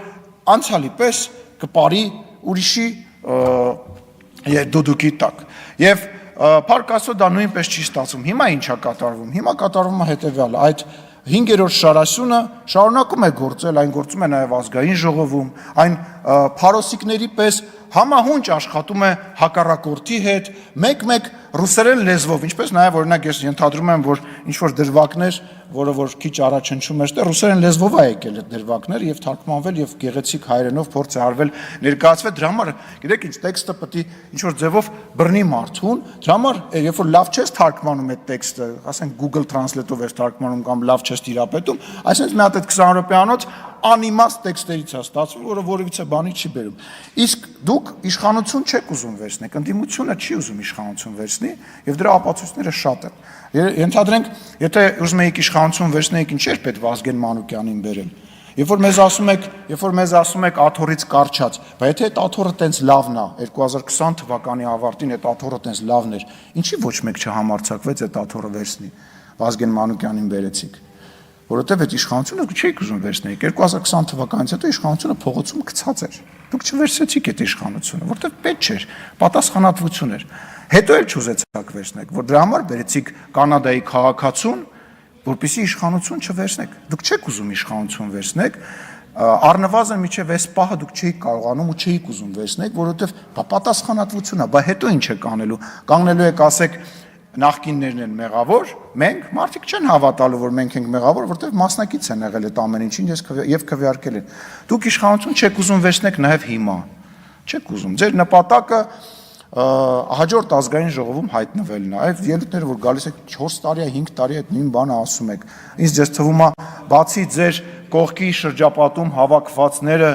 անցյալի պես կպարի ուրիշի դուդուկի տակ։ Եվ Փառք Աստծո դա նույնպես չի ստացվում։ Հիմա ինչա կատարվում։ Հիմա կատարվում է հետեւյալը, այդ 5-րդ շարասյունը շարունակում է գործել, այն գործում է նաև ազգային ժողովում, այն փարոսիկների պես համահունչ աշխատում է հակառակորդի հետ, մեկ ռուսերեն լեզվով, ինչպես նաև օրինակ ես ենթադրում եմ, որ ինչ-որ դրվագներ, որը որ քիչ առաջ հնչում էր, ռուսերեն լեզվով է եկել այդ դրվագները եւ թարգմանվել եւ գեղեցիկ հայերենով փորձ է արվել ներկայացվել, դրա համար գիտեք ինչ տեքստը պետք է ինչ-որ ձևով բռնի մարդուն, դրա համար երբ որ լավ չես թարգմանում այդ տեքստը, ասենք Google Translate-ով ես թարգմանում կամ լավ չես տիրապետում, այսինքն մի հատ այդ 20 րոպեանոց անիմաստ տեքստերից է ստացվում, որը որևիցե բանի չի բերում։ Իսկ դուք իշխանություն չեք ուզում վերցնեք, ընդդիմությունը չի ուզում իշխանություն վերցնի, եւ դրա ապացույցները շատ են։ Ենթադրենք, եթե ուզում եք իշխանություն վերցնեիք, ինչ էր պետք Վազգեն Մանուկյանին բերել։ Երբ որ մեզ ասում եք աթոռից կարճած, բայց եթե այդ աթոռը տենց լավն է, 2020 թվականի ավարտին այդ աթոռը տենց լավն էր, ինչի ոչ մեկ չհամարձակվեց այդ աթոռը վերցնի։ Վազգեն Մանուկյանին բերեցիք։ Որովհետև այդ իշխանությունը չէիք ուզում վերցնեիք 2020 թվականից հետո իշխանությունը փողոցում գցած էր։ Դուք չվերցրեցիք այդ իշխանությունը, որովհետև պետք չէր, պատասխանատվություն էր։ Հետո էլ չուզեցաք վերցնեք, որ դրա համար բերեցիք Կանադայի քաղաքացուն, որպեսզի իշխանություն չվերցնեք։ Դուք չեք ուզում իշխանություն վերցնեք, առնվազն միջև այս պահը դուք չէիք կարողանում ու չէիք ուզում վերցնեք, որովհետև պատասխանատվություն է, բայց հետո ինչ եք անելու։ Կանգնելու եք ասեք նախկիններն են մեղավոր, մենք մարդիկ չեն հավատալու, որ մենք ենք մեղավոր, որովհետև մասնակից են եղել այդ ամեն ինչին եւ քվեարկել են։ Դուք իշխանություն չեք ուզում վերցնեք նաեւ հիմա։ Չեք ուզում։ Ձեր նպատակը հաջորդ ազգային ժողովում հայտնվելն է։ Այդ ելույթները, որ գալիս եք 4 տարի, 5 տարի այդ նույն բանը ասում եք։ Ինձ ձեզ թվում է, բացի ձեր կողքի շրջապատում հավաքվածները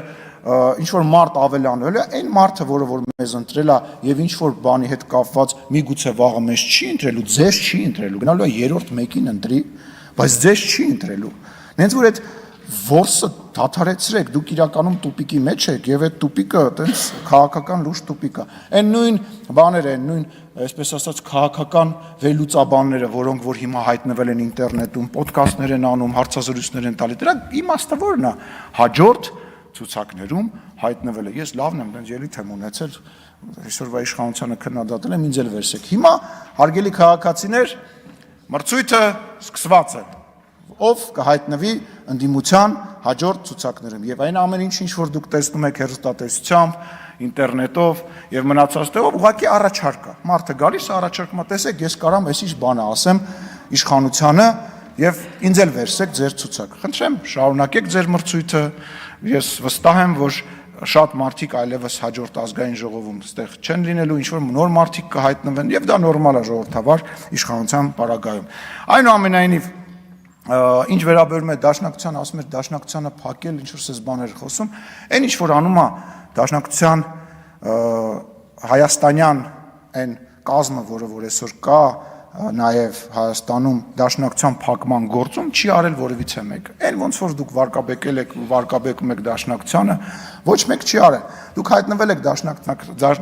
ինչ որ մարդ ավելանել է, այն մարդը, որը մեզ ընտրել է եւ ինչ որ բանի հետ կապված միգուցե վաղը մեզ չի ընտրելու, ձեզ չի ընտրելու, գնալու է երրորդ մեկին ընտրի, բայց ձեզ չի ընտրելու։ Նենց որ այդ որսը դադարեցրեք, դուք իրականում տուպիկի մեջ եք եւ այդ տուպիկը այտենց քաղաքական լուրջ տուպիկ է։ Այն նույն բաները, այն նույն, այսպես ասած, քաղաքական վերլուծաբանները, որոնք որ հիմա հայտնվել են ինտերնետում, ոդկասթներ են անում, հարցազրույցներ են տալի, դրա իմաստը ո՞րն է։ Հաջորդ ցուցակներում հայտնվել է։ Ես լավն եմ, դենց ելույթ եմ ունեցել, այսօրվա իշխանությանը քննադատել եմ, ինձ էլ վերսեք։ Հիմա հարգելի քաղաքացիներ, մրցույթը սկսված է։ Ով կհայտնվի ընդդիմության հաջորդ ցուցակներում եւ այն ամեն ինչ որ դուք տեսնում եք հեռուստատեսությամբ, ինտերնետով եւ մնացած տեղով ուղղակի առաջարկ է։ Մարդը գալիս է առաջարկում, տեսեք, ես կարամ այսիշ բանը ասեմ իշխանությանը եւ ինձ էլ վերսեք ձեր ցուցակ։ Խնդրեմ, շարունակեք ձեր մրցույթը։ Ես վստահ եմ, որ շատ մարդիկ այլևս հաջորդ ազգային ժողովում ստեղ չեն լինելու, ինչ որ նոր մարդիկ կհայտնվեն եւ դա նորմալ է ժողովրդավար իշխանության պարագայում։ Այնուամենայնիվ ինչ վերաբերում է դաշնակցության, ասում էր դաշնակցությանը փակել, ինչ որ սես բաներ խոսում, այն ինչ որ անում է դաշնակցության հայաստանյան այն կազմը, որը որ այսօր կա, նաև Հայաստանում դաշնակցության փակման գործում չի արել որևիցե մեկը։ Այն ոնց որ դուք վարկաբեկել եք ու վարկաբեկում եք դաշնակցությանը, ոչ մեկ չի արել։ Դուք հայտնվել եք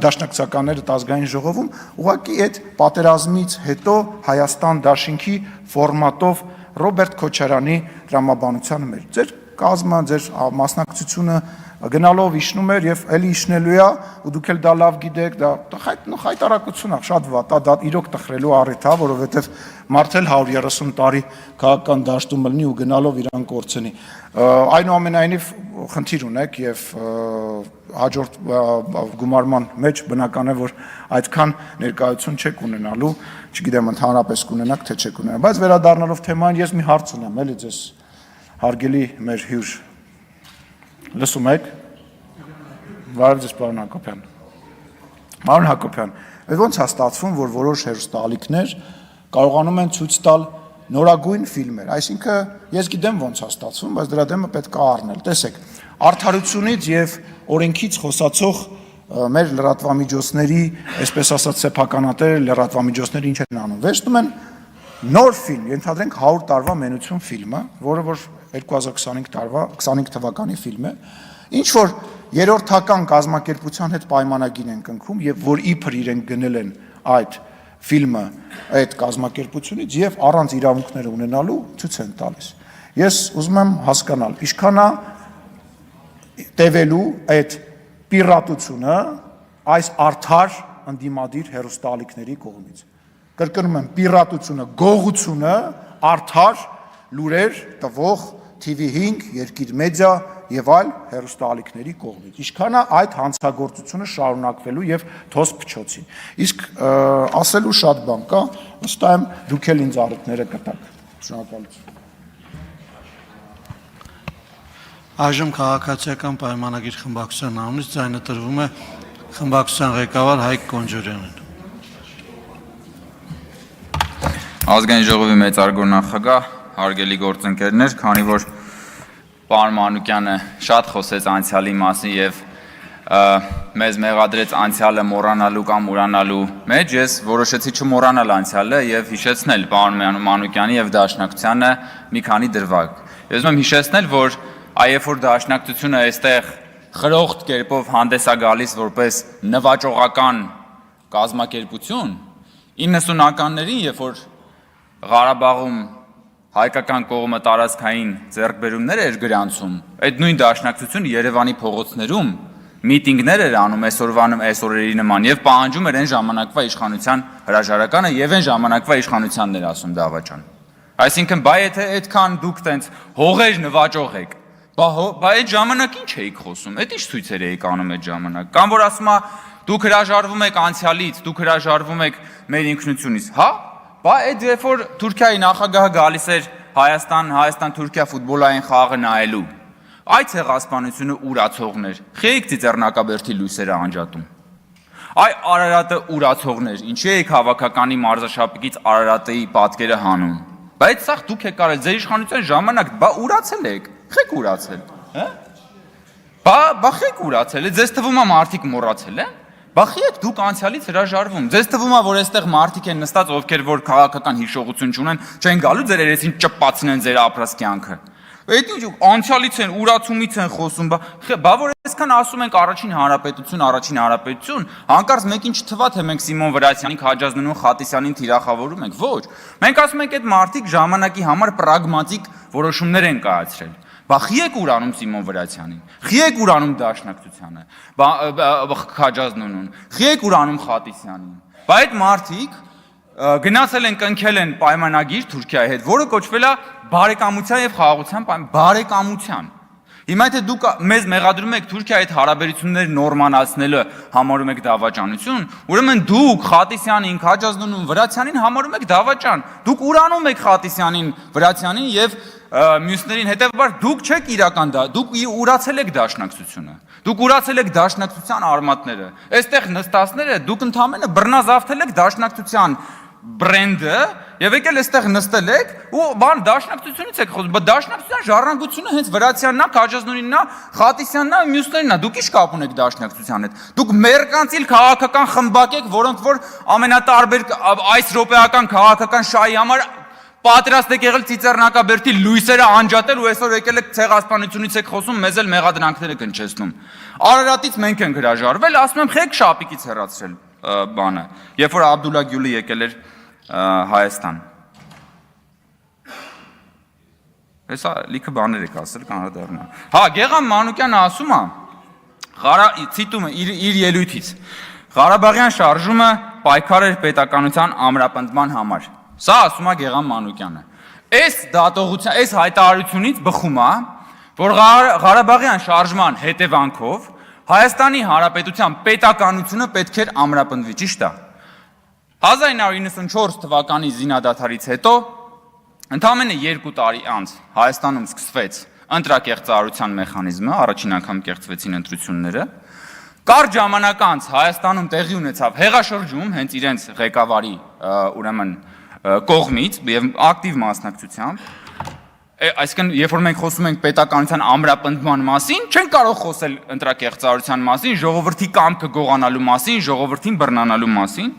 դաշնակցականները ազգային ժողովում, ուղղակի այդ պատերազմից հետո Հայաստան դաշինքի ֆորմատով Ռոբերտ Քոչարյանի տրամաբանությանը մեր։ Ձեր կազմը, ձեր մասնակցությունը գնալով իջնում էր եւ էլի իջնելու է ու դուք էլ դա լավ գիտեք, դա խայտարակություն է, շատ վատ է, դա իրոք տխրելու առիթ է, որովհետեւ մարդել 130 տարի քաղաքական դաշտում լինի ու գնալով իրան կորցնի։ Այնուամենայնիվ խնդիր ունեք եւ հաջորդ գումարման մեջ բնական է, որ այդքան ներկայություն չեք ունենալու, չգիտեմ ընդհանրապես կունենաք թե չեք ունենա, բայց վերադառնալով թեման ես մի հարց ունեմ, էլի ձեզ հարգելի մեր հյուր լսում եք։ Բարև ձեզ, պարոն Հակոբյան։ Պարոն Հակոբյան, ոնց է ստացվում, որ որոշ հեռուստաալիքներ կարողանում են ցույց տալ նորագույն ֆիլմեր, այսինքն ես գիտեմ ոնց է ստացվում, բայց դրա դեմը պետք է առնել։ Տեսեք, արդարությունից եւ օրենքից խոսացող մեր լրատվամիջոցների, այսպես ասած, սեփականատեր լրատվամիջոցները ինչ են անում։ Վերցնում են նոր ֆիլմ, ենթադրենք 100 տարվա մենություն ֆիլմը, որը որ 2025 թվականի ֆիլմ է, ինչ որ երրորդական կազմակերպության հետ պայմանագիր են կնքում եւ որ իբր իրենք գնել են այդ ֆիլմը այդ կազմակերպությունից եւ առանց իրավունքները ունենալու ցույց են տալիս։ Ես ուզում եմ հասկանալ, ինչքան է տևելու այդ պիրատությունը այս արդար ընդդիմադիր հեռուստաալիքների կողմից։ Կրկնում եմ, պիրատությունը, գողությունը, արդար լուրեր տվող TV5, Երկիր մեդիա եւ այլ հեռուստաալիքների կողմից։ Ինչքան է այդ հանցագործությունը շարունակվելու եւ թոս փչոցին։ Իսկ ասելու շատ բան կա, վստահ եմ դուք էլ ինձ առիթները կտաք։ Շնորհակալություն։ Այժմ քաղաքացիական պայմանագիր խմբակցության անունից ձայնը տրվում է խմբակցության ղեկավար Հայկ Կոնջորյանին։ Ազգային ժողովի մեծարգո նախագահ, հարգելի գործընկերներ, քանի որ պարոն Մանուկյանը շատ խոսեց անցյալի մասին եւ մեզ մեղադրեց անցյալը մոռանալու կամ ուրանալու մեջ, ես որոշեցի չմոռանալ անցյալը եւ հիշեցնել պարոն Մանուկյանի եւ դաշնակցությանը մի քանի դրվագ։ Ես ուզում եմ հիշեցնել, որ այեւ որ դաշնակցությունը այստեղ խրոխտ կերպով հանդես է գալիս որպես նվաճողական կազմակերպություն, 90-ականներին, երբ որ Ղարաբաղում հայկական կողմը տարածքային ձեռքբերումներ էր գրանցում, այդ նույն դաշնակցությունը Երևանի փողոցներում միտինգներ էր անում այսօրերի նման եւ պահանջում էր այն ժամանակվա իշխանության հրաժարականը եւ այն ժամանակվա իշխանությանն էր ասում դավաճան։ Այսինքն, բայ եթե այդքան դուք տենց հողեր նվաճող եք, բա այդ ժամանակ ինչ էիք խոսում, այդ ինչ ցույցեր էիք անում այդ ժամանակ, կամ որ ասում է դուք հրաժարվում եք անցյալից, դուք հրաժարվում եք մեր ինքնությունից, հա։ Բա այդ երբ որ Թուրքիայի նախագահը գալիս էր Հայաստան-Թուրքիա ֆուտբոլային խաղը նայելու, այդ ցեղասպանությունը ուրացողներ, խեիք ծիծեռնակաբերդի լույսերը անջատում։ Այ Արարատը ուրացողներ, ինչի եք հավաքականի մարզաշապիկից Արարատի պատկերը հանում։ Բայց սա դուք եք արել ձեր իշխանության ժամանակ, բա ուրացել եք, խեք ուրացել, հա։ Բա խեք ուրացել է, ձեզ թվում է մարդիկ մոռացել են։ Բախի եք դուք անցյալից հրաժարվում։ Ձեզ թվում է, որ այստեղ մարդիկ են նստած, ովքեր որ քաղաքական հիշողություն չունեն, չեն գալու ձեր երեսին ճպացնեն ձեր ապրած կյանքը։ Այդ ինչ անցյալից են, ուրացումից են խոսում, բա որ այսքան ասում ենք առաջին հանրապետություն, հանկարծ մեկին չթվա թե մենք Սիմոն Վրացյանին, Քաջազնունին, Խատիսյանին թիրախավորում ենք, ոչ։ Մենք ասում ենք այդ մարդիկ ժամանակի համար պրագմատիկ որոշումներ են կայացրել։ Բա խի եք ուրանում Սիմոն Վրացյանին, խի եք ուրանում դաշնակցությանը, Քաջազնունուն, խի եք ուրանում Խատիսյանին։ Բա այդ մարդիկ գնացել են կնքել են պայմանագիր Թուրքիայի հետ, որը կոչվել է բարեկամության եւ խաղաղության բարեկամության։ Հիմա եթե դուք մեզ մեղադրում եք Թուրքիայի հետ հարաբերություններ նորմալացնելը համարում եք դավաճանություն, ուրեմն դուք Խատիսյանին, Քաջազնունին, Վրացյանին համարում եք դավաճան։ Դուք ուրանում եք Խատիսյանին, Վրացյանին եւ մյուսներին, հետեւաբար դուք չեք իրական դուք ուրացել եք դաշնակցությունը։ Դուք ուրացել եք դաշնակցության արմատները։ Այստեղ նստածները դուք ընդամենը բռնազավթել եք դաշնակցության բրենդը եւ եկել այստեղ նստել եք ու բան դաշնակցությունից եք խոսում, բայց դաշնակցության ժառանգությունը հենց Վրացյանն է, Քաջազնունինն է, Խատիսյանն է, մյուսներն է, դուք ի՞նչ կապ ունեք դաշնակցության հետ։ Դուք մերկանցիլ քաղաքական խմբակ եք, որոնք որ ամենատարբեր այս ռոպեական քաղաքական շահի համար պատրաստ եք եղել Ծիծեռնակաբերդի լույսերը անջատել ու այսօր եկել եք ցեղասպանությունից եք խոսում, մեզ էլ մեղադրանքները կնչեցնում։ Արարատից մենք ենք հրաժարվել, ասում եմ, խեք շապիկից հեռացրել բանը, երբ որ Աբդուլլա Գյուլը եկել էր Հայաստան։ Հեսա լիքը բաներ եք ասել, կանրադառնա։ Հա, Գեգամ Մանուկյանը ասում է, ցիտում է իր ելույթից։ Ղարաբաղյան շարժումը պայքար էր պետականության ամրապնդման համար։ Սա ասում է Գեգամ Մանուկյանը։ Այս դատողության, այս հայտարարությունից բխում է, որ Ղարաբաղյան շարժման հետևանքով Հայաստանի Հանրապետության պետականությունը պետք էր ամրապնդվի, ճիշտ է։ 1994 թվականի զինադադարից հետո ընդամենը 2 տարի անց Հայաստանում սկսվեց ընտրակեղծարարության մեխանիզմը, առաջին անգամ կեղծվեցին ընտրությունները։ Կարճ ժամանակ անց Հայաստանում տեղի ունեցավ հեղաշրջում հենց իրենց ղեկավարի ուրեմն կողմից եւ ակտիվ մասնակցությամբ։ Այսինքն, երբ որ մենք խոսում ենք պետականության ամրապնդման մասին, չենք կարող խոսել ընտրակեղծարարության մասին, ժողովրդի կամքը գողանալու մասին, ժողովրդին բռնանալու մասին։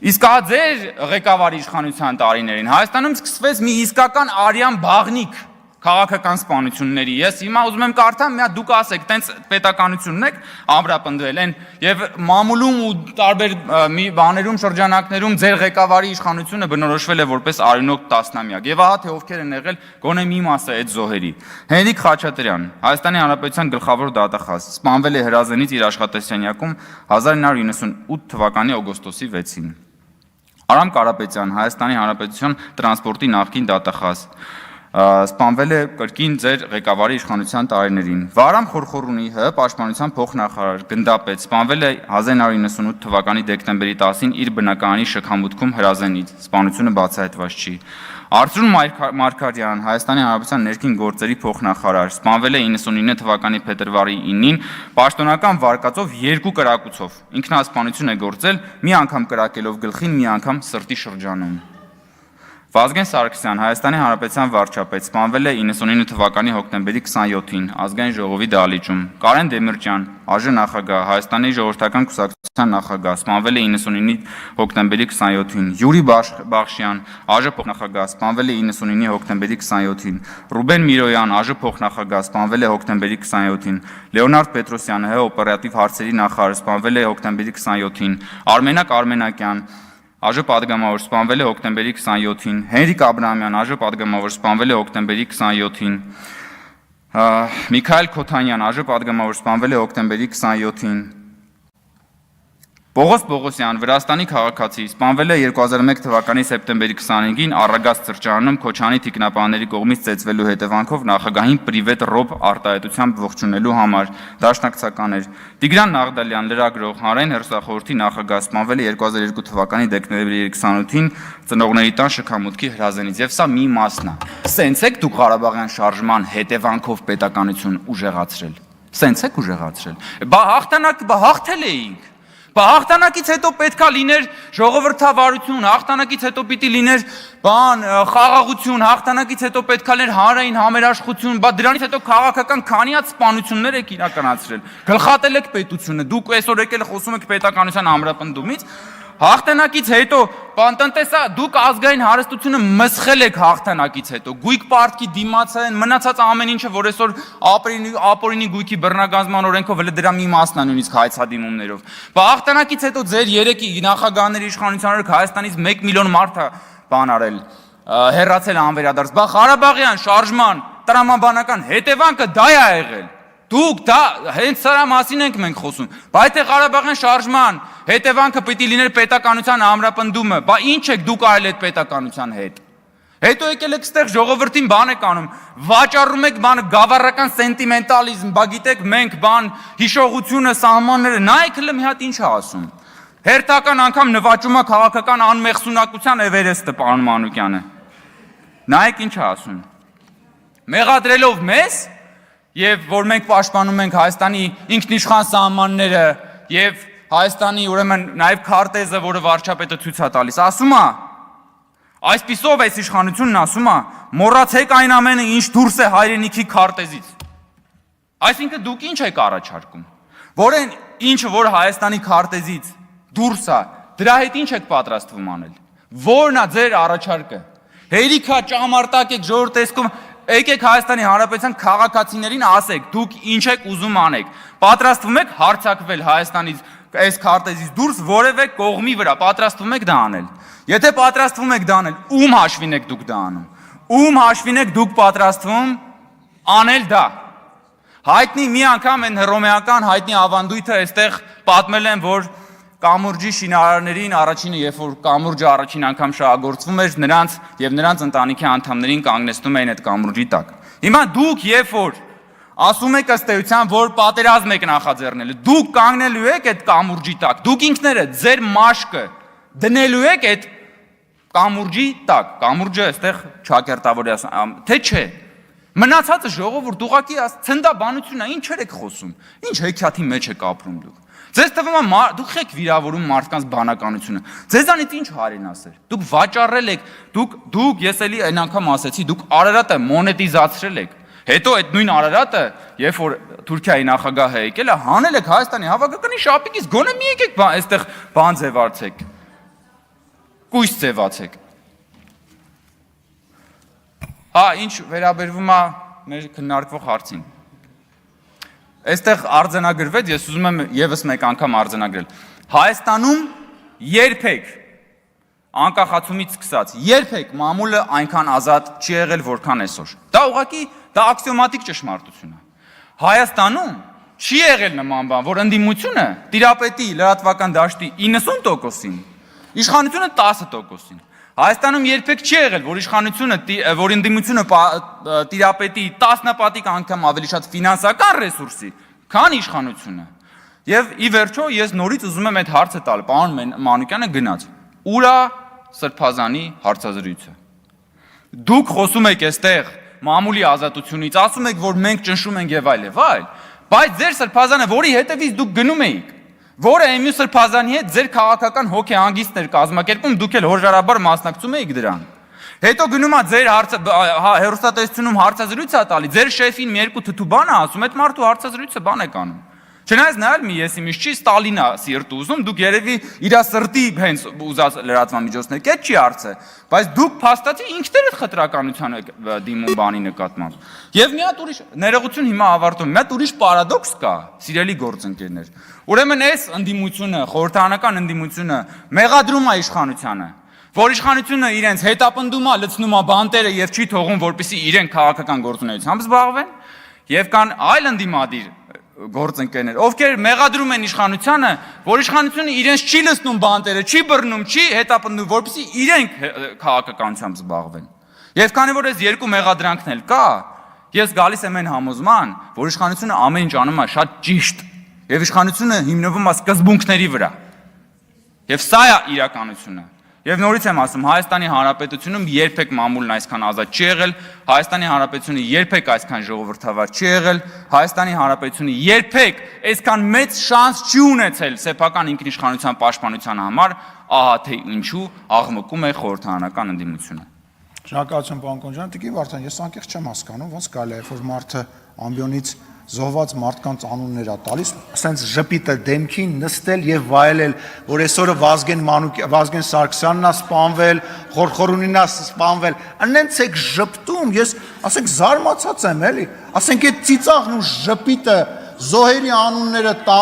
Իսկ ահա ձեր ղեկավարի իշխանության տարիներին Հայաստանում սկսվեց մի իսկական արյան բաղնիք քաղաքական սպանությունների։ Ես հիմա ուզում եմ կարդամ, միա դուք ասեք, տենց պետականությունն եք ամրապնդվել են եւ մամուլում ու տարբեր մի բաներում շրջանակներում ձեր ղեկավարի իշխանությունը բնորոշվել է որպես արյունոտ տասնամյակ։ Եւ ահա թե ովքեր են եղել գոնե մի մասը այդ զոհերի։ Հենրիկ Խաչատրյան, Հայաստանի Հանրապետության գլխավոր դատախազ, սպանվել է հրազենից իր աշխատասենյակում 1998 թվականի օգոստոսի 6-ին։ Արամ Կարապետյան, Հայաստանի Հանրապետության տրանսպորտի նախկին դատախազ, սպանվել է կրկին ձեր ղեկավարի իշխանության տարիներին։ Վարամ Խորխորունի ՀՀ պաշտպանության փոխնախարար գնդապետ սպանվել է 1998 թվականի դեկտեմբերի 10-ին իր բնակարանի շքամուտքում հրազենից, սպանությունը բացահայտված չի։ Արծրուն Մարգարյան, Հայաստանի Հանրապետության ներքին գործերի փոխնախարար, սպանվել է 99 թվականի փետրվարի 9-ին պաշտոնական վարկածով 2 կրակոցով։ Ինքնասպանություն է գործել, մի անգամ կրակելով գլխին, մի անգամ սրտի շրջանում։ Վազգեն Սարգսյան, Հայաստանի Հանրապետության վարչապետ, սպանվել է 99 թվականի հոկտեմբերի 27-ին Ազգային ժողովի դահլիճում։ Կարեն Դեմիրճյան, ԱԺ նախագահ, Հայաստանի ժողովրդական կուսակցության նախագահ, սպանվել է 99 հոկտեմբերի 27-ին։ Յուրի Բախշյան, ԱԺ փոխնախագահ, սպանվել է 99 հոկտեմբերի 27-ին։ Ռուբեն Միրոյան, ԱԺ փոխնախագահ, սպանվել է հոկտեմբերի 27-ին։ Լեոնարդ Պետրոսյան, ՀՀ օպերատիվ հարցերի նախարար, սպանվել է հոկտեմբերի 27-ին։ Արմենակ Արմենակյան, ԱԺ պատգամավոր, սպանվել է հոկտեմբերի 27-ին։ Հենրիկ Աբրահամյան, ԱԺ պատգամավոր, սպանվել է հոկտեմբերի 27-ին։ Միքայել Քոթանյան, ԱԺ պատգամավոր, սպանվել է հոկտեմբերի 27-ին։ Պողոս Պողոսյան, Վրաստանի քաղաքացի, սպանվել է 2001 թվականի սեպտեմբերի 25-ին Առագաստ սրճարանում Քոչանի թիկնապահների կողմից ծեծվելու հետևանքով նախագահին պրիվետ ռոբ արտահայտությամբ ողջունելու համար, դաշնակցական էր։ Տիգրան Նաղդալյան, լրագրող, Հանրային հեռուստախորհրդի նախագահ, սպանվել է 2002 թվականի դեկտեմբերի 28-ին ծնողների տան շքամուտքի հրազենից, եւ սա մի մասն է։ Սենց եք դուք Ղարաբաղյան շարժման հետևանքով պետականություն ուժեղացրել։ Սենց եք ուժեղացրել։ Բա հաղթել էինք։ Բա հաղթանակից հետո պետքա լիներ ժողովրդավարություն, հաղթանակից հետո պիտի լիներ խաղաղություն, հաղթանակից հետո պետքա լիներ հանրային համերաշխություն, բա դրանից հետո քաղաքական քանիած սպանություններ եք իրականացրել։ Գլխատել եք պետությունը, դուք այսօր եկել խոսում եք պետականության ամրապնդումից, հաղթանակից հետո տնտեսա դուք ազգային հարստությունը մսխել եք հաղթանակից հետո, գույք պարտքի դիմաց են, մնացած ամեն ինչը, որ այսօր ապօրինի գույքի բռնագանձման օրենքով հենց դրա մի մասն է նույնիսկ հայցադիմումներով։ Բա հաղթանակից հետո ձեր 3 նախագահների իշխանության օրոք Հայաստանից 1 միլիոն մարդ բան արել, հեռացել անվերադարձ։ Բա Ղարաբաղյան շարժման տրամաբանական հետևանքը դա է եղել։ Դուք դա հենց սրա մասին ենք մենք խոսում։ Բայց եթե Ղարաբաղյան շարժման հետևանքը պիտի լիներ պետականության ամրապնդումը, բա ինչ եք դուք արել այդ պետականության հետ։ Հետո եկել եք ստեղ ժողովրդին բան եք անում, վաճառում եք բանը գավառական սենտիմենտալիզմ, բա գիտեք մենք հիշողությունը, սահմանները, նայեք հələ մի հատ ինչ է ասում։ Հերթական անգամ նվաճում է քաղաքական անմեղսունակության Էվերեստը պարոն Մանուկյանը։ Նայեք ինչ է ասում։ Մեղադրելով մեզ եւ որ մենք պաշտպանում ենք Հայաստանի ինքնիշխան սահմանները եւ Հայաստանի ուրեմն նաեւ քարտեզը, որը վարչապետը ցույց է տալիս, ասում է Այսպիսով այս իշխանությունն ասում է, մոռացեք այն ամենը, ինչ դուրս է հայրենիքի քարտեզից։ Այսինքն դուք ինչ եք առաջարկում, որ այն ինչը որ Հայաստանի քարտեզից դուրս է, դրա հետ ինչ եք պատրաստվում անել։ Որն է ձեր առաջարկը։ Հերիքա ճամարտակ եք ժողովրդի տեսքում, եկեք Հայաստանի Հանրապետության քաղաքացիներին ասեք, դուք ինչ եք ուզում անեք։ Պատրաստվում եք հարձակվել Հայաստանից այս քարտեզից դուրս որևէ կողմի վրա, պատրաստվում եք դա անել։ Եթե պատրաստվում եք դա անել, ում հաշվին եք դուք դա անում։ Ում հաշվին եք դուք պատրաստվում անել դա։ Հայտնի մի անգամ այն հռոմեական հայտնի ավանդույթը այստեղ պատմել են, որ կամուրջի շինարարներին առաջինը, երբ որ կամուրջը առաջին անգամ շահագործվում էր, նրանց եւ նրանց ընտանիքի անդամներին կանգնեցնում էին այդ կամուրջի տակ։ Հիմա դուք երբ որ ասում եք ըստ էության, որ պատերազմ եք նախաձեռնել, դուք կանգնելու եք այդ կամուրջի տակ, դուք ինքներդ ձեր մաշկը դնելու եք այդ կամուրջի տակ, կամուրջը այստեղ ճակերտավորի ասում, թե չէ։ Մնացածը ժողովուրդ ուղղակի ցնդաբանությունն է, ինչեր եք խոսում, ինչ հեքիաթի մեջ եք ապրում դուք։ Ձեզ թվում է դուք եք վիրավորում մարդկանց բանականությունը։ Ձեզանից ինչ հարին ասել։ Դուք վաճառել եք, դուք ես էլի այն անգամ ասեցի, դուք Արարատը մոնետիզացրել եք։ Հետո այդ նույն Արարատը, երբ որ Թուրքիայի նախագահը եկել է, հանել եք Հայաստանի հավաքականի շապիկից, գոնե մի եկեք այստեղ բան ձևացեք։ Կույս ձևացեք։ Հա, ինչ վերաբերվում է մեր քննարկվող հարցին։ Այստեղ արձանագրվեց, ես ուզում եմ եւս մեկ անգամ արձանագրել։ Հայաստանում երբեք անկախացումից սկսած, երբեք մամուլը այնքան ազատ չի եղել, որքան այսօր։ Դա ուղղակի դա աքսիոմատիկ ճշմարտություն է։ Հայաստանում չի եղել նման բան, որ ընդդիմությունը տիրապետի լրատվական դաշտի 90%-ին, իշխանությունը 10%-ին։ Հայաստանում երբեք չի եղել, որ իշխանությունը, որ ընդդիմությունը տիրապետի 10 պատիկ անգամ ավելի շատ ֆինանսական ռեսուրսի, քան իշխանությունը։ Եվ ի վերջո ես նորից ուզում եմ այդ հարցը տալ, պարոն Մանուկյանը գնաց։ Ուր է Սրբազանի հարցազրույցը։ Դուք խոսում եք այստեղ մամուլի ազատությունից, ասում եք, որ մենք ճնշում ենք եւ այլ, բայց ձեր Սրբազանը, որի հետևից դուք գնում էիք, որը Էմյու Սրբազանի հետ ձեր քաղաքական հոգեհանգիստներ կազմակերպում, դուք էլ հորժարաբար մասնակցում եք դրան։ Հետո գնում է ձեր հեռուստատեսությունում հարցազրույց է տալի, ձեր շեֆին մի երկու թթու բան է ասում, այդ մարդու հարցազրույցը բան եք անում։ Չնայած նայել մի եսիմից չի, Ստալինն է սիրտ ուզում, դուք երևի իր սրտի հենց ուզած լրատվամիջոցներ, այդ չի հարցը, բայց դուք փաստացի ինքներդ խտրականության եք դիմում բանի նկատմամբ։ Եվ մի հատ ուրիշ ներողություն հիմա ավարտում, մի հատ ուրիշ պարադոքս կա, սիրելի գործընկերներ։ Ուրեմն այս ընդդիմությունը, խորհրդարանական ընդդիմությունը մեղադրում է իշխանությանը, որ իշխանությունը իրենց հետապնդում է, լցնում է բանտերը եւ չի թողում, որպեսզի իրենք քաղաքական գործունեությամբ զբաղվեն, եւ կան այլ ընդդիմադիր գործընկերներ, ովքեր մեղադրում են իշխանությանը, որ իշխանությունը իրենց չի լցնում բանտերը, չի բռնում, չի հետապնդում, որպեսզի իրենք քաղաքականությամբ զբաղվեն։ Եվ քանի որ այս երկու մեղադրանքն էլ կա, ես գալիս եմ այն համոզման, որ իշխանությունը ամեն ինչ անում է շատ ճիշտ, եւ իշխանությունը հիմնվում է սկզբունքների վրա։ Եվ սա է իրականությունը։ Եվ նորից եմ ասում, Հայաստանի Հանրապետությունում երբեք մամուլն այսքան ազատ չի եղել, Հայաստանի Հանրապետությունը երբեք այսքան ժողովրդավար չի եղել, Հայաստանի Հանրապետությունը երբեք այսքան մեծ շանս չի ունեցել սեփական ինքնիշխանության պաշտպանության համար, ահա թե ինչու աղմկում է խորհրդարանական ընդդիմությունը։ Շնորհակալություն պարոն Կոնջյան, Տիկին Վարդան, ես անկեղծ չեմ հասկանում, ոնց կարելի է որ մարդը ամբիոնից զոհված մարդկանց անուններ է տալիս, ասենց ժպիտը դեմքին նստել եւ վայելել, որ այսօրը Վազգեն Սարգսյանն է սպանվել, Խորխորունին է սպանվել, անենց եք ժպտում, ես ասենք զարմացած եմ էլի, ասենք այդ ծիծաղն ու ժպիտը զոհերի անունները տալ